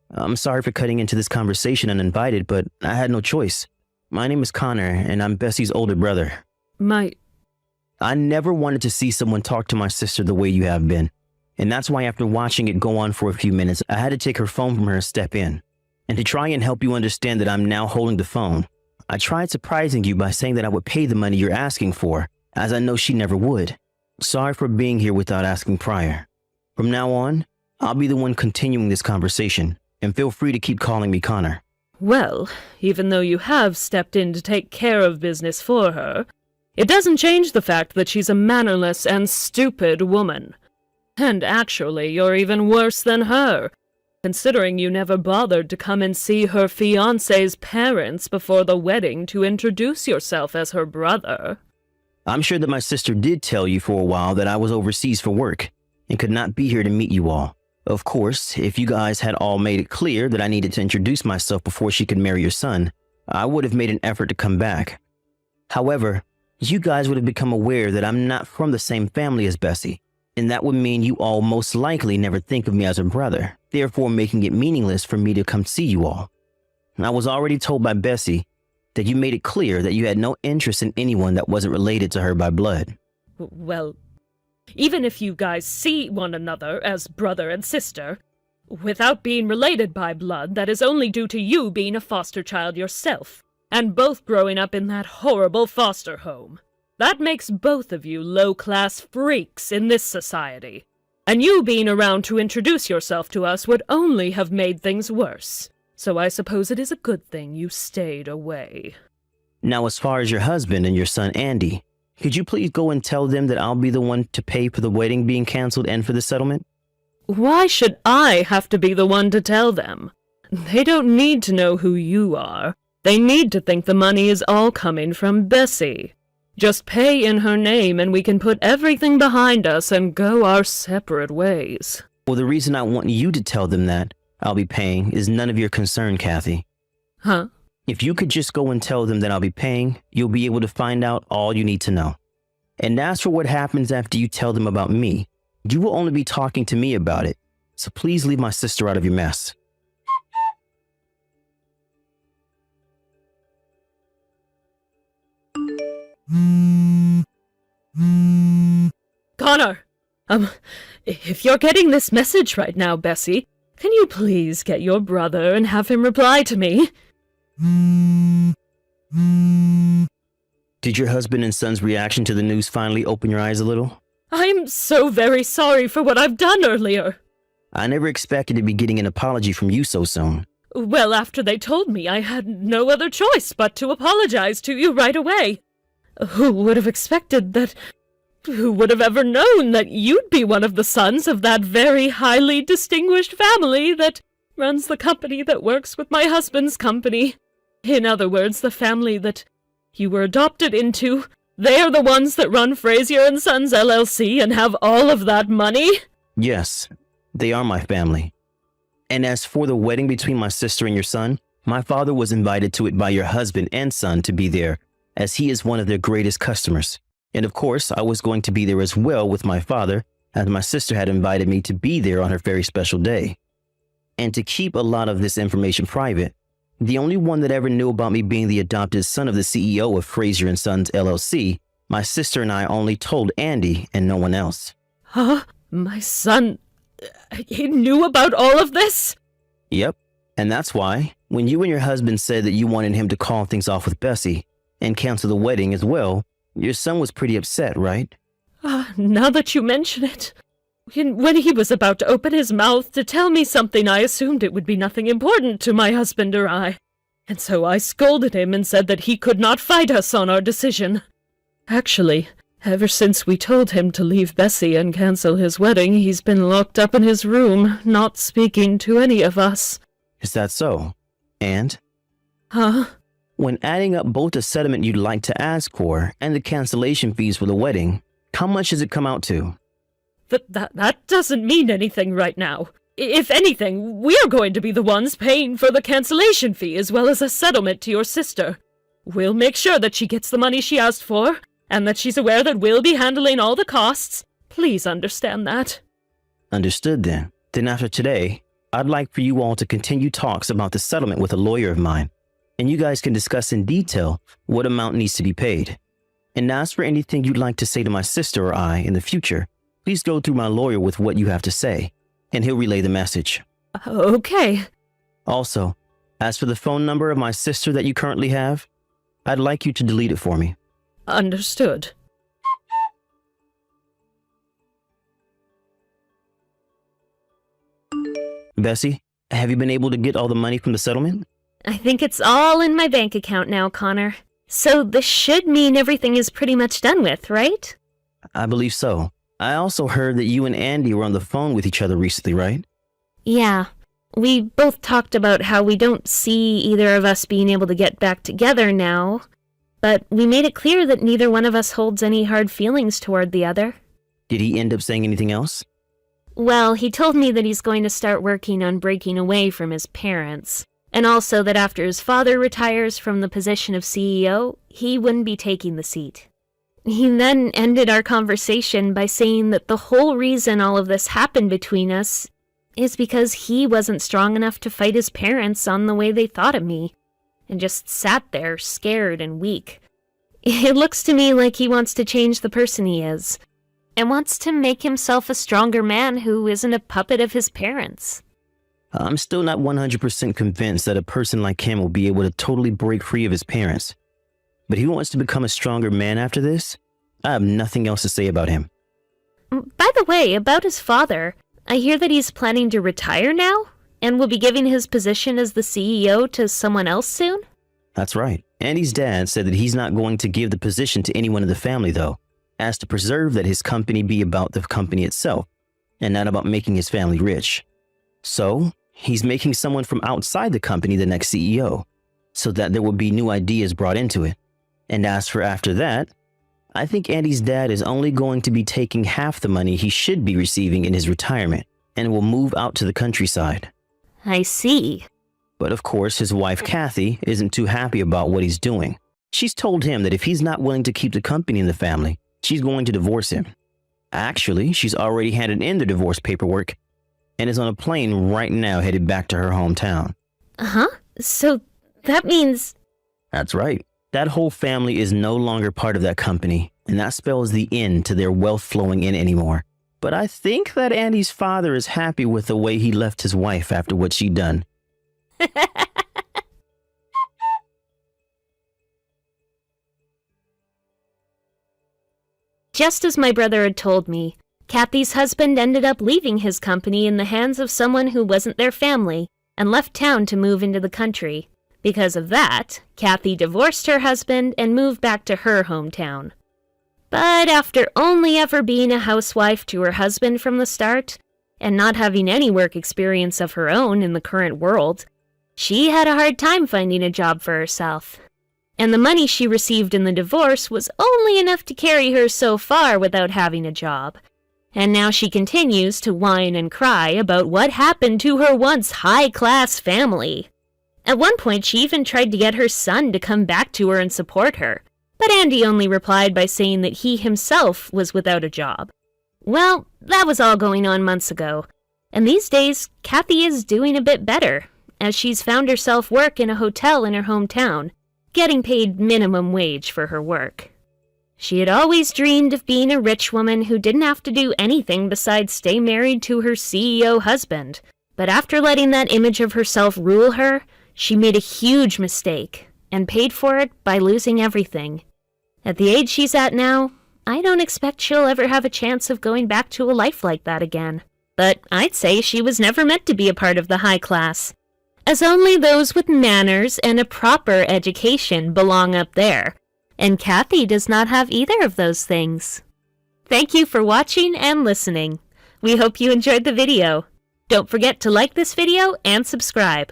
I'm sorry for cutting into this conversation uninvited, but I had no choice. My name is Connor, and I'm Bessie's older brother. I never wanted to see someone talk to my sister the way you have been. And that's why after watching it go on for a few minutes, I had to take her phone from her and step in. And to try and help you understand that I'm now holding the phone, I tried surprising you by saying that I would pay the money you're asking for, as I know she never would. Sorry for being here without asking prior. From now on, I'll be the one continuing this conversation, and feel free to keep calling me Connor. Well, even though you have stepped in to take care of business for her, it doesn't change the fact that she's a mannerless and stupid woman. And actually, you're even worse than her, considering you never bothered to come and see her fiancé's parents before the wedding to introduce yourself as her brother. I'm sure that my sister did tell you for a while that I was overseas for work and could not be here to meet you all. Of course, if you guys had all made it clear that I needed to introduce myself before she could marry your son, I would have made an effort to come back. However, you guys would have become aware that I'm not from the same family as Bessie, And that would mean you all most likely never think of me as a brother, therefore making it meaningless for me to come see you all. I was already told by Bessie that you made it clear that you had no interest in anyone that wasn't related to her by blood. Well, even if you guys see one another as brother and sister, without being related by blood, that is only due to you being a foster child yourself, and both growing up in that horrible foster home. That makes both of you low-class freaks in this society. And you being around to introduce yourself to us would only have made things worse. So I suppose it is a good thing you stayed away. Now, as far as your husband and your son Andy, could you please go and tell them that I'll be the one to pay for the wedding being canceled and for the settlement? Why should I have to be the one to tell them? They don't need to know who you are. They need to think the money is all coming from Bessie. Just pay in her name and we can put everything behind us and go our separate ways. Well, the reason I want you to tell them that I'll be paying is none of your concern, Kathy. Huh? If you could just go and tell them that I'll be paying, you'll be able to find out all you need to know. And as for what happens after you tell them about me, you will only be talking to me about it. So please leave my sister out of your mess. Connor! If you're getting this message right now, Bessie, can you please get your brother and have him reply to me? Did your husband and son's reaction to the news finally open your eyes a little? I'm so very sorry for what I've done earlier. I never expected to be getting an apology from you so soon. Well, after they told me, I had no other choice but to apologize to you right away. Who would have expected that? Who would have ever known that you'd be one of the sons of that very highly distinguished family that runs the company that works with my husband's company? In other words, the family that you were adopted into. They're the ones that run Frazier & Sons LLC and have all of that money? Yes, they are my family. And as for the wedding between my sister and your son, my father was invited to it by your husband and son to be there, as he is one of their greatest customers. And of course, I was going to be there as well with my father, as my sister had invited me to be there on her very special day. And to keep a lot of this information private, the only one that ever knew about me being the adopted son of the CEO of Frazier & Sons LLC, my sister and I only told Andy and no one else. Huh? My son... he knew about all of this? Yep. And that's why, when you and your husband said that you wanted him to call things off with Bessie and cancel the wedding as well, your son was pretty upset, right? Now that you mention it... When he was about to open his mouth to tell me something, I assumed it would be nothing important to my husband or I. And so I scolded him and said that he could not fight us on our decision. Actually, ever since we told him to leave Bessie and cancel his wedding, he's been locked up in his room, not speaking to any of us. Is that so? And? Huh? When adding up both the settlement you'd like to ask for and the cancellation fees for the wedding, how much does it come out to? That doesn't mean anything right now. If anything, we're going to be the ones paying for the cancellation fee as well as a settlement to your sister. We'll make sure that she gets the money she asked for, and that she's aware that we'll be handling all the costs. Please understand that. Understood then. Then after today, I'd like for you all to continue talks about the settlement with a lawyer of mine, and you guys can discuss in detail what amount needs to be paid. And as for anything you'd like to say to my sister or I in the future, please go through my lawyer with what you have to say, and he'll relay the message. Okay. Also, as for the phone number of my sister that you currently have, I'd like you to delete it for me. Understood. Bessie, have you been able to get all the money from the settlement? I think it's all in my bank account now, Connor. So this should mean everything is pretty much done with, right? I believe so. I also heard that you and Andy were on the phone with each other recently, right? Yeah. We both talked about how we don't see either of us being able to get back together now, but we made it clear that neither one of us holds any hard feelings toward the other. Did he end up saying anything else? Well, he told me that he's going to start working on breaking away from his parents, and also that after his father retires from the position of CEO, he wouldn't be taking the seat. He then ended our conversation by saying that the whole reason all of this happened between us is because he wasn't strong enough to fight his parents on the way they thought of me, and just sat there scared and weak. It looks to me like he wants to change the person he is, and wants to make himself a stronger man who isn't a puppet of his parents. I'm still not 100% convinced that a person like him will be able to totally break free of his parents. But he wants to become a stronger man after this. I have nothing else to say about him. By the way, about his father, I hear that he's planning to retire now, and will be giving his position as the CEO to someone else soon? That's right. Andy's dad said that he's not going to give the position to anyone in the family, though, as to preserve that his company be about the company itself, and not about making his family rich. So, he's making someone from outside the company the next CEO, so that there will be new ideas brought into it. And as for after that, I think Andy's dad is only going to be taking half the money he should be receiving in his retirement, and will move out to the countryside. I see. But of course, his wife Kathy isn't too happy about what he's doing. She's told him that if he's not willing to keep the company in the family, she's going to divorce him. Actually, she's already handed in the divorce paperwork and is on a plane right now headed back to her hometown. Huh? So that means... That's right. That whole family is no longer part of that company, and that spells the end to their wealth flowing in anymore. But I think that Andy's father is happy with the way he left his wife after what she'd done. Just as my brother had told me, Kathy's husband ended up leaving his company in the hands of someone who wasn't their family and left town to move into the country. Because of that, Kathy divorced her husband and moved back to her hometown. But after only ever being a housewife to her husband from the start, and not having any work experience of her own in the current world, she had a hard time finding a job for herself. And the money she received in the divorce was only enough to carry her so far without having a job. And now she continues to whine and cry about what happened to her once high-class family. At one point, she even tried to get her son to come back to her and support her, but Andy only replied by saying that he himself was without a job. Well, that was all going on months ago, and these days, Kathy is doing a bit better, as she's found herself work in a hotel in her hometown, getting paid minimum wage for her work. She had always dreamed of being a rich woman who didn't have to do anything besides stay married to her CEO husband, but after letting that image of herself rule her, she made a huge mistake, and paid for it by losing everything. At the age she's at now, I don't expect she'll ever have a chance of going back to a life like that again. But I'd say she was never meant to be a part of the high class, as only those with manners and a proper education belong up there, and Kathy does not have either of those things. Thank you for watching and listening. We hope you enjoyed the video. Don't forget to like this video and subscribe.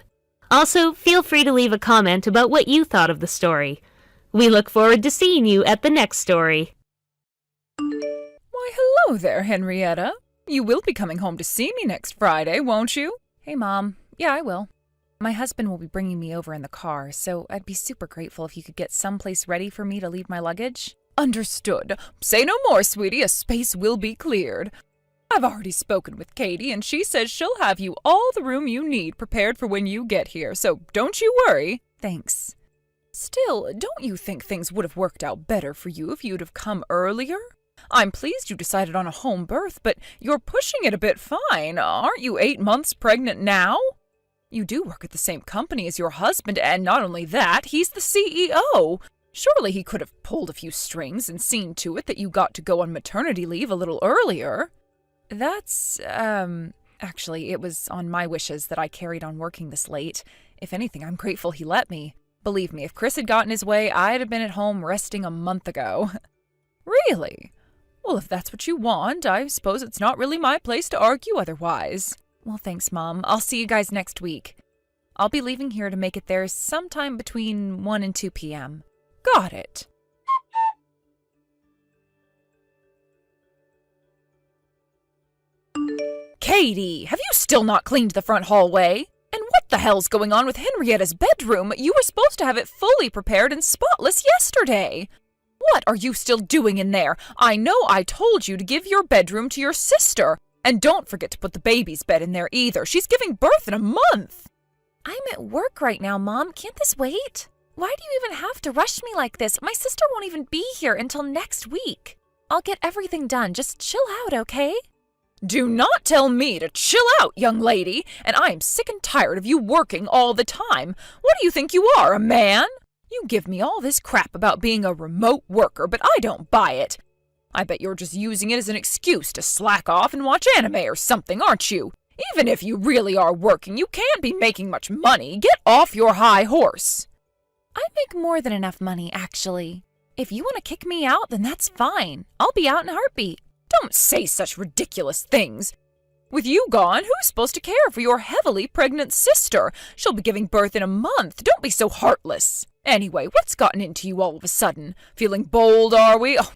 Also, feel free to leave a comment about what you thought of the story. We look forward to seeing you at the next story. Why, hello there, Henrietta. You will be coming home to see me next Friday, won't you? Hey, Mom. Yeah, I will. My husband will be bringing me over in the car, so I'd be super grateful if you could get someplace ready for me to leave my luggage. Understood. Say no more, sweetie. A space will be cleared. I've already spoken with Katie, and she says she'll have you all the room you need prepared for when you get here, so don't you worry. Thanks. Still, don't you think things would have worked out better for you if you'd have come earlier? I'm pleased you decided on a home birth, but you're pushing it a bit fine. Aren't you 8 months pregnant now? You do work at the same company as your husband, and not only that, he's the CEO. Surely he could have pulled a few strings and seen to it that you got to go on maternity leave a little earlier. That's, actually, it was on my wishes that I carried on working this late. If anything, I'm grateful he let me. Believe me, if Chris had gotten his way, I'd have been at home resting a month ago. Really? Well, if that's what you want, I suppose it's not really my place to argue otherwise. Well, thanks, Mom. I'll see you guys next week. I'll be leaving here to make it there sometime between 1 and 2 p.m. Got it. Katie, have you still not cleaned the front hallway? And what the hell's going on with Henrietta's bedroom? You were supposed to have it fully prepared and spotless yesterday. What are you still doing in there? I know I told you to give your bedroom to your sister. And don't forget to put the baby's bed in there either. She's giving birth in a month. I'm at work right now, Mom. Can't this wait? Why do you even have to rush me like this? My sister won't even be here until next week. I'll get everything done. Just chill out, okay? Do not tell me to chill out, young lady. And I am sick and tired of you working all the time. What do you think you are, a man? You give me all this crap about being a remote worker, but I don't buy it. I bet you're just using it as an excuse to slack off and watch anime or something, aren't you? Even if you really are working, you can't be making much money. Get off your high horse. I make more than enough money, actually. If you want to kick me out, then that's fine. I'll be out in a heartbeat. Don't say such ridiculous things. With you gone, who's supposed to care for your heavily pregnant sister? She'll be giving birth in a month. Don't be so heartless. Anyway, what's gotten into you all of a sudden? Feeling bold, are we? Oh,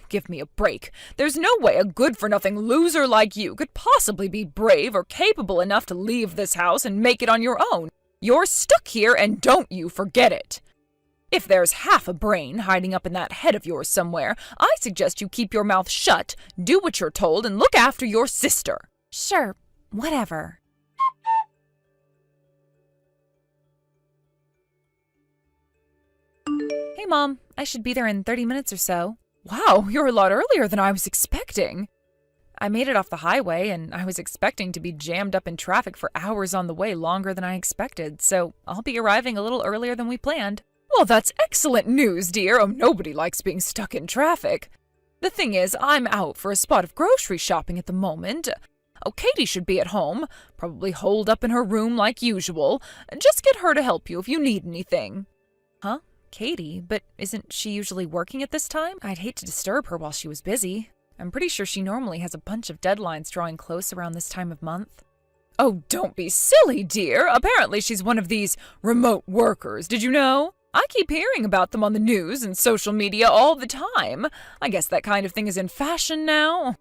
give me a break. There's no way a good-for-nothing loser like you could possibly be brave or capable enough to leave this house and make it on your own. You're stuck here, and don't you forget it. If there's half a brain hiding up in that head of yours somewhere, I suggest you keep your mouth shut, do what you're told, and look after your sister. Sure, whatever. Hey, Mom. I should be there in 30 minutes or so. Wow, you're a lot earlier than I was expecting. I made it off the highway, and I was expecting to be jammed up in traffic for hours on the way, longer than I expected, so I'll be arriving a little earlier than we planned. Well, that's excellent news, dear. Oh, nobody likes being stuck in traffic. The thing is, I'm out for a spot of grocery shopping at the moment. Oh, Katie should be at home, probably holed up in her room like usual. Just get her to help you if you need anything. Huh? Katie? But isn't she usually working at this time? I'd hate to disturb her while she was busy. I'm pretty sure she normally has a bunch of deadlines drawing close around this time of month. Oh, don't be silly, dear. Apparently she's one of these remote workers. Did you know? I keep hearing about them on the news and social media all the time. I guess that kind of thing is in fashion now.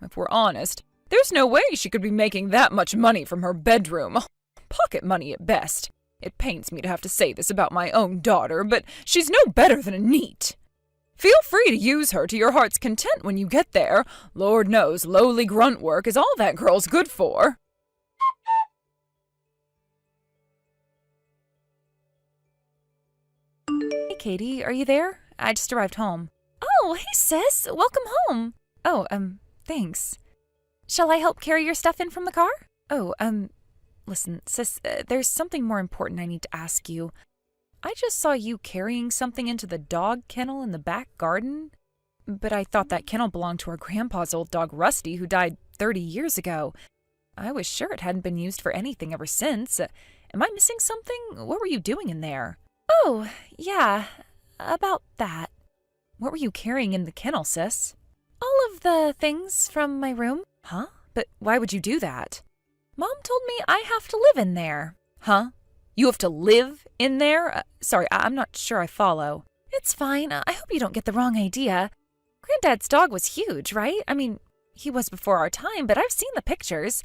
If we're honest, there's no way she could be making that much money from her bedroom. Pocket money at best. It pains me to have to say this about my own daughter, but she's no better than a NEET. Feel free to use her to your heart's content when you get there. Lord knows lowly grunt work is all that girl's good for. Hey, Katie, are you there? I just arrived home. Oh, hey, sis. Welcome home. Oh, thanks. Shall I help carry your stuff in from the car? Oh, listen, sis, there's something more important I need to ask you. I just saw you carrying something into the dog kennel in the back garden. But I thought that kennel belonged to our grandpa's old dog Rusty, who died 30 years ago. I was sure it hadn't been used for anything ever since. Am I missing something? What were you doing in there? Oh, yeah, about that. What were you carrying in the kennel, sis? All of the things from my room. Huh? But why would you do that? Mom told me I have to live in there. Huh? You have to live in there? Sorry, I'm not sure I follow. It's fine. I hope you don't get the wrong idea. Granddad's dog was huge, right? I mean, he was before our time, but I've seen the pictures.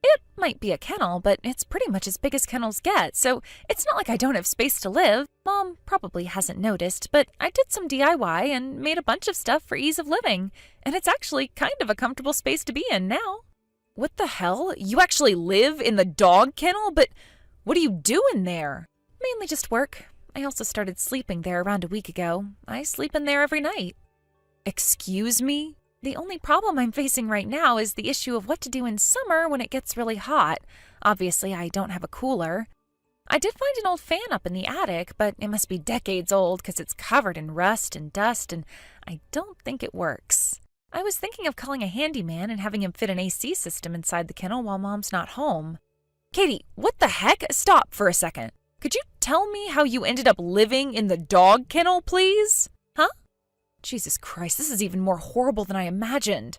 It might be a kennel, but it's pretty much as big as kennels get, so it's not like I don't have space to live. Mom probably hasn't noticed, but I did some DIY and made a bunch of stuff for ease of living, and it's actually kind of a comfortable space to be in now. What the hell? You actually live in the dog kennel? But what do you do in there? Mainly just work. I also started sleeping there around a week ago. I sleep in there every night. Excuse me? The only problem I'm facing right now is the issue of what to do in summer when it gets really hot. Obviously, I don't have a cooler. I did find an old fan up in the attic, but it must be decades old because it's covered in rust and dust, and I don't think it works. I was thinking of calling a handyman and having him fit an AC system inside the kennel while Mom's not home. Katie, what the heck? Stop for a second. Could you tell me how you ended up living in the dog kennel, please? Huh? Jesus Christ, this is even more horrible than I imagined.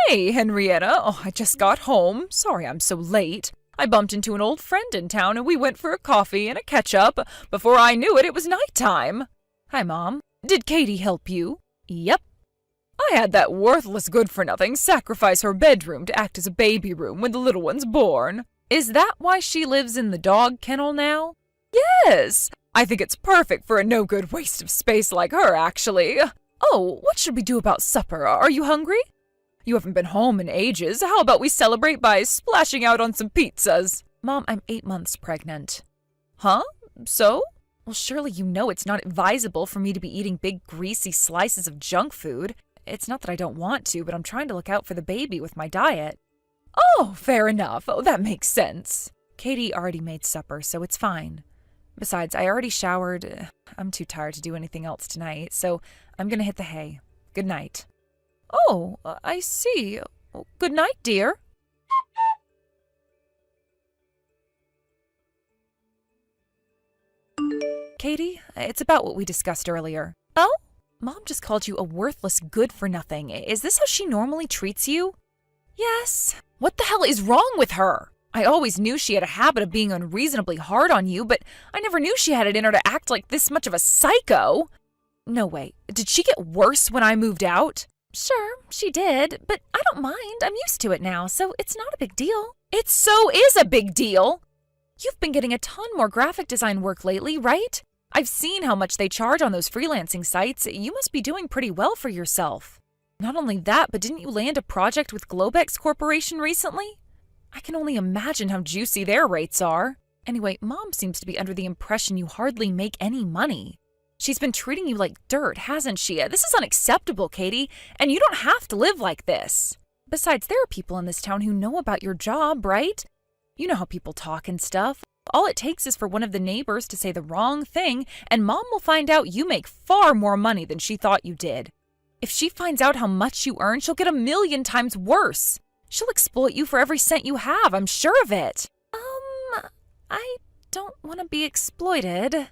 Hey, Henrietta. Oh, I just got home. Sorry I'm so late. I bumped into an old friend in town and we went for a coffee and a catch-up. Before I knew it, it was nighttime. Hi, Mom. Did Katie help you? Yep. I had that worthless good-for-nothing sacrifice her bedroom to act as a baby room when the little one's born. Is that why she lives in the dog kennel now? Yes! I think it's perfect for a no-good waste of space like her, actually. Oh, what should we do about supper? Are you hungry? You haven't been home in ages. How about we celebrate by splashing out on some pizzas? Mom, I'm 8 months pregnant. Huh? So? Well, surely you know it's not advisable for me to be eating big, greasy slices of junk food. It's not that I don't want to, but I'm trying to look out for the baby with my diet. Oh, fair enough. Oh, that makes sense. Katie already made supper, so it's fine. Besides, I already showered. I'm too tired to do anything else tonight, so I'm gonna hit the hay. Good night. Oh, I see. Good night, dear. Katie, it's about what we discussed earlier. Oh? Mom just called you a worthless good-for-nothing. Is this how she normally treats you? Yes. What the hell is wrong with her? I always knew she had a habit of being unreasonably hard on you, but I never knew she had it in her to act like this much of a psycho. No way. Did she get worse when I moved out? Sure, she did, but I don't mind. I'm used to it now, so it's not a big deal. It so is a big deal! You've been getting a ton more graphic design work lately, right? I've seen how much they charge on those freelancing sites. You must be doing pretty well for yourself. Not only that, but didn't you land a project with Globex Corporation recently? I can only imagine how juicy their rates are. Anyway, Mom seems to be under the impression you hardly make any money. She's been treating you like dirt, hasn't she? This is unacceptable, Katie, and you don't have to live like this. Besides, there are people in this town who know about your job, right? You know how people talk and stuff. All it takes is for one of the neighbors to say the wrong thing, and Mom will find out you make far more money than she thought you did. If she finds out how much you earn, she'll get 1,000,000 times worse. She'll exploit you for every cent you have, I'm sure of it. I don't want to be exploited.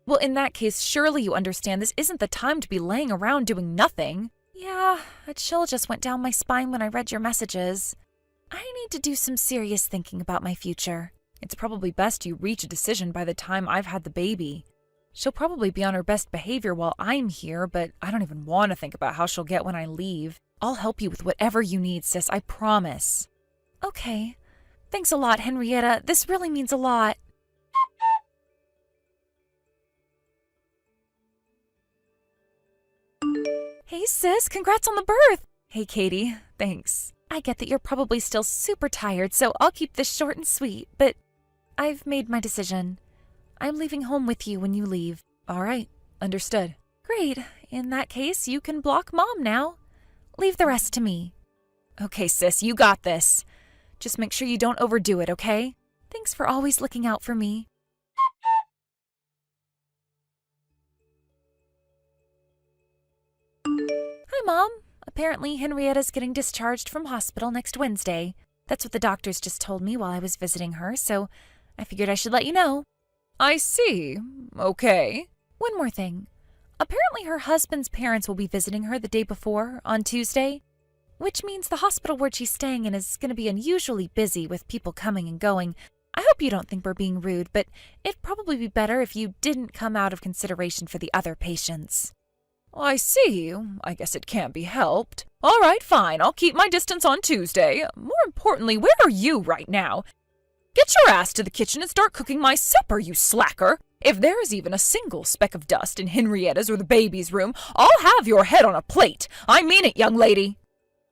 Well, in that case, surely you understand this isn't the time to be laying around doing nothing. Yeah, a chill just went down my spine when I read your messages. I need to do some serious thinking about my future. It's probably best you reach a decision by the time I've had the baby. She'll probably be on her best behavior while I'm here, but I don't even want to think about how she'll get when I leave. I'll help you with whatever you need, sis, I promise. Okay. Thanks a lot, Henrietta. This really means a lot. Hey, sis, congrats on the birth. Hey, Katie, thanks. I get that you're probably still super tired, so I'll keep this short and sweet, but I've made my decision. I'm leaving home with you when you leave. All right, understood. Great. In that case, you can block Mom now. Leave the rest to me. Okay, sis, you got this. Just make sure you don't overdo it, okay? Thanks for always looking out for me. Hi, Mom. Apparently, Henrietta's getting discharged from hospital next Wednesday. That's what the doctors just told me while I was visiting her, so I figured I should let you know. I see. Okay. One more thing. Apparently her husband's parents will be visiting her the day before, on Tuesday, which means the hospital ward she's staying in is going to be unusually busy with people coming and going. I hope you don't think we're being rude, but it'd probably be better if you didn't come out of consideration for the other patients. I see. I guess it can't be helped. All right, fine. I'll keep my distance on Tuesday. More importantly, where are you right now? Get your ass to the kitchen and start cooking my supper, you slacker. If there is even a single speck of dust in Henrietta's or the baby's room, I'll have your head on a plate. I mean it, young lady.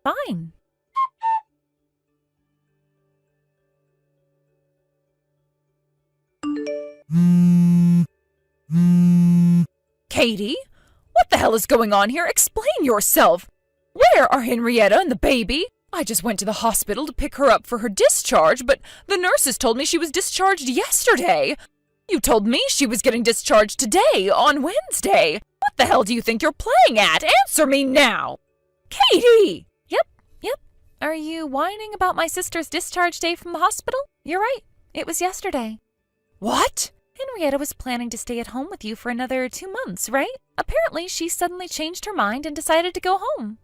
Fine. Katie? What the hell is going on here? Explain yourself. Where are Henrietta and the baby? I just went to the hospital to pick her up for her discharge, but the nurses told me she was discharged yesterday. You told me she was getting discharged today, on Wednesday. What the hell do you think you're playing at? Answer me now. Katie! Yep. Are you whining about my sister's discharge day from the hospital? You're right. It was yesterday. What? Henrietta was planning to stay at home with you for another 2 months, right? Apparently, she suddenly changed her mind and decided to go home.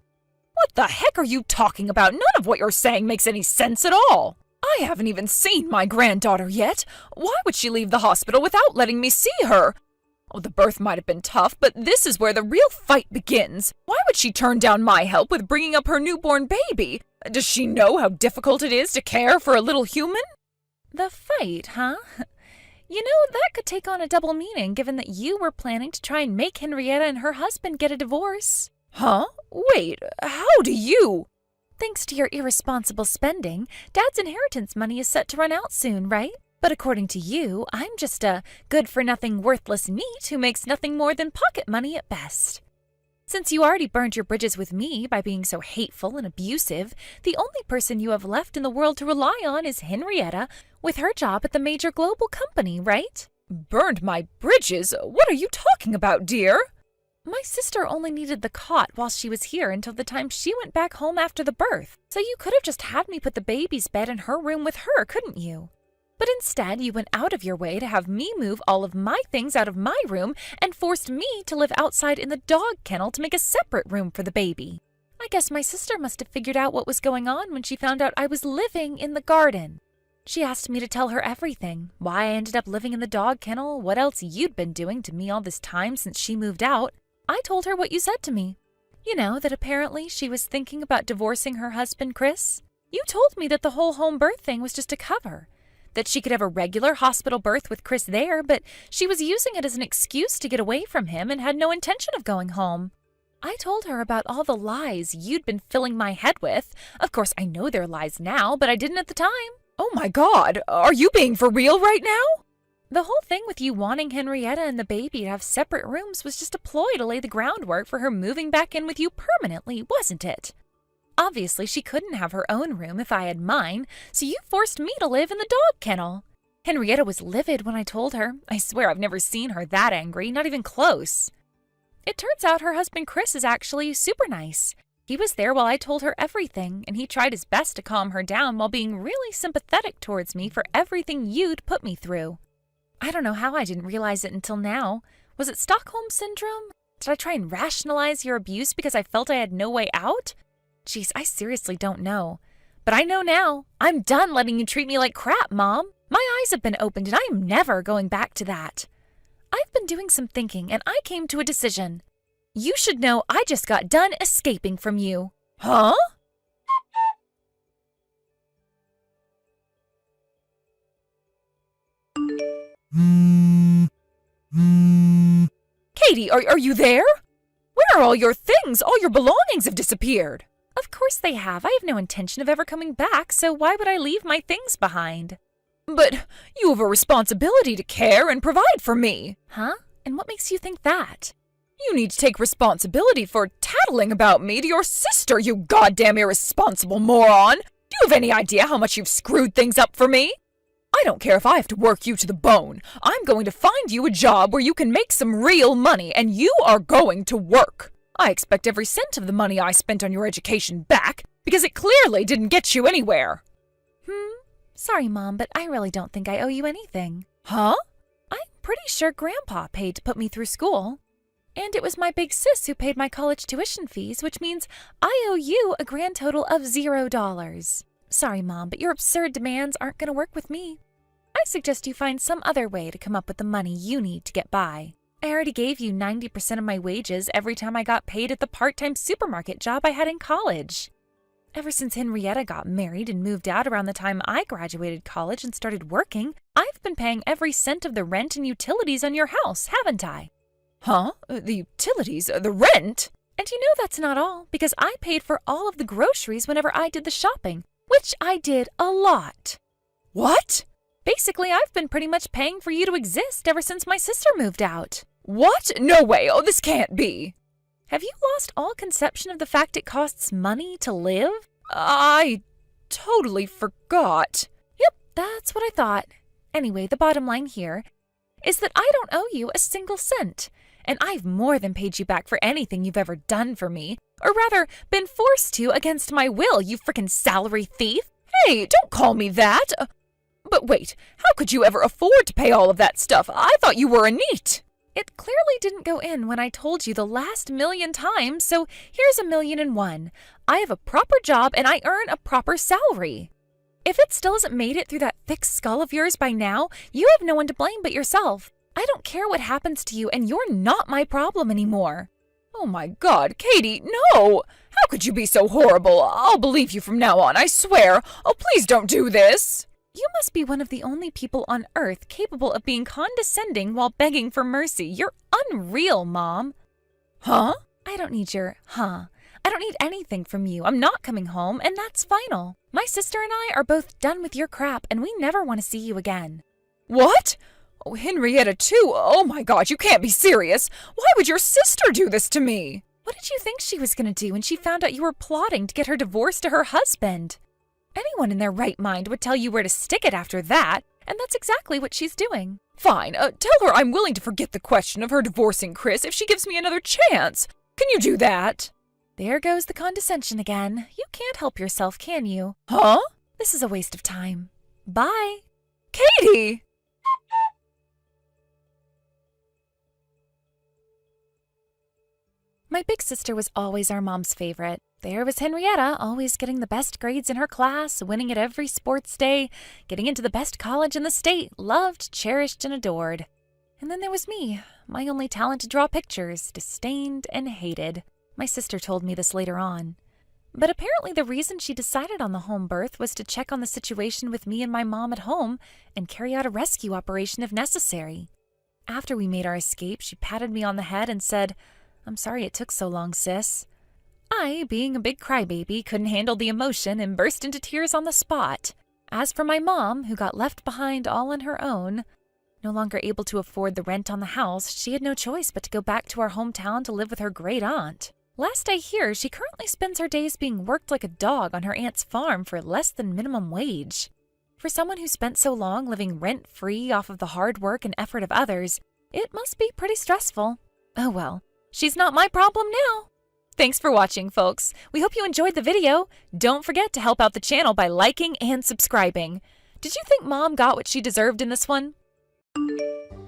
What the heck are you talking about? None of what you're saying makes any sense at all. I haven't even seen my granddaughter yet. Why would she leave the hospital without letting me see her? Oh, the birth might have been tough, but this is where the real fight begins. Why would she turn down my help with bringing up her newborn baby? Does she know how difficult it is to care for a little human? The fight, huh? You know, that could take on a double meaning given that you were planning to try and make Henrietta and her husband get a divorce. Huh? Wait, how do you? Thanks to your irresponsible spending, Dad's inheritance money is set to run out soon, right? But according to you, I'm just a good-for-nothing, worthless neat who makes nothing more than pocket money at best. Since you already burned your bridges with me by being so hateful and abusive, the only person you have left in the world to rely on is Henrietta, with her job at the major global company, right? Burned my bridges? What are you talking about, dear? My sister only needed the cot while she was here until the time she went back home after the birth, so you could have just had me put the baby's bed in her room with her, couldn't you? But instead, you went out of your way to have me move all of my things out of my room and forced me to live outside in the dog kennel to make a separate room for the baby. I guess my sister must have figured out what was going on when she found out I was living in the garden. She asked me to tell her everything, why I ended up living in the dog kennel, what else you'd been doing to me all this time since she moved out. I told her what you said to me. You know, that apparently she was thinking about divorcing her husband, Chris. You told me that the whole home birth thing was just a cover. That she could have a regular hospital birth with Chris there, but she was using it as an excuse to get away from him and had no intention of going home. I told her about all the lies you'd been filling my head with. Of course, I know they're lies now, but I didn't at the time. Oh my God, are you being for real right now? The whole thing with you wanting Henrietta and the baby to have separate rooms was just a ploy to lay the groundwork for her moving back in with you permanently, wasn't it? Obviously, she couldn't have her own room if I had mine, so you forced me to live in the dog kennel. Henrietta was livid when I told her. I swear I've never seen her that angry, not even close. It turns out her husband Chris is actually super nice. He was there while I told her everything, and he tried his best to calm her down while being really sympathetic towards me for everything you'd put me through. I don't know how I didn't realize it until now. Was it Stockholm Syndrome? Did I try and rationalize your abuse because I felt I had no way out? Jeez, I seriously don't know. But I know now. I'm done letting you treat me like crap, Mom. My eyes have been opened and I am never going back to that. I've been doing some thinking and I came to a decision. You should know I just got done escaping from you. Huh? Katie, are you there? Where are all your things? All your belongings have disappeared. Of course they have. I have no intention of ever coming back, so why would I leave my things behind? But you have a responsibility to care and provide for me. Huh? And what makes you think that? You need to take responsibility for tattling about me to your sister, you goddamn irresponsible moron. Do you have any idea how much you've screwed things up for me? I don't care if I have to work you to the bone. I'm going to find you a job where you can make some real money, and you are going to work. I expect every cent of the money I spent on your education back, because it clearly didn't get you anywhere. Sorry, Mom, but I really don't think I owe you anything. Huh? I'm pretty sure Grandpa paid to put me through school. And it was my big sis who paid my college tuition fees, which means I owe you a grand total of $0. Sorry, Mom, but your absurd demands aren't going to work with me. I suggest you find some other way to come up with the money you need to get by. I already gave you 90% of my wages every time I got paid at the part-time supermarket job I had in college. Ever since Henrietta got married and moved out around the time I graduated college and started working, I've been paying every cent of the rent and utilities on your house, haven't I? Huh? The utilities? The rent? And you know that's not all, because I paid for all of the groceries whenever I did the shopping, which I did a lot. What? Basically, I've been pretty much paying for you to exist ever since my sister moved out. What? No way. Oh, this can't be. Have you lost all conception of the fact it costs money to live? I totally forgot. Yep, that's what I thought. Anyway, the bottom line here is that I don't owe you a single cent, and I've more than paid you back for anything you've ever done for me, or rather, been forced to against my will, you frickin' salary thief. Hey, don't call me that. But wait, how could you ever afford to pay all of that stuff? I thought you were a neat. It clearly didn't go in when I told you the last million times, so here's 1,000,001. I have a proper job and I earn a proper salary. If it still hasn't made it through that thick skull of yours by now, you have no one to blame but yourself. I don't care what happens to you, and you're not my problem anymore. Oh my God, Katie, no! How could you be so horrible? I'll believe you from now on, I swear. Oh, please don't do this. You must be one of the only people on Earth capable of being condescending while begging for mercy. You're unreal, Mom. Huh? I don't need your I don't need anything from you. I'm not coming home, and that's final. My sister and I are both done with your crap, and we never want to see you again. What? Oh, Henrietta too? Oh my God, you can't be serious. Why would your sister do this to me? What did you think she was going to do when she found out you were plotting to get her divorced to her husband? Anyone in their right mind would tell you where to stick it after that, and that's exactly what she's doing. Fine, tell her I'm willing to forget the question of her divorcing Chris if she gives me another chance. Can you do that? There goes the condescension again. You can't help yourself, can you? Huh? This is a waste of time. Bye. Katie! My big sister was always our mom's favorite. There was Henrietta, always getting the best grades in her class, winning at every sports day, getting into the best college in the state, loved, cherished, and adored. And then there was me, my only talent to draw pictures, disdained and hated. My sister told me this later on. But apparently the reason she decided on the home birth was to check on the situation with me and my mom at home and carry out a rescue operation if necessary. After we made our escape, she patted me on the head and said, "I'm sorry it took so long, sis." I, being a big crybaby, couldn't handle the emotion and burst into tears on the spot. As for my mom, who got left behind all on her own, no longer able to afford the rent on the house, she had no choice but to go back to our hometown to live with her great aunt. Last I hear, she currently spends her days being worked like a dog on her aunt's farm for less than minimum wage. For someone who spent so long living rent-free off of the hard work and effort of others, it must be pretty stressful. Oh well, she's not my problem now. Thanks for watching, folks. We hope you enjoyed the video. Don't forget to help out the channel by liking and subscribing. Did you think Mom got what she deserved in this one?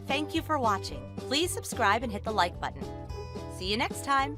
Thank you for watching. Please subscribe and hit the like button. See you next time.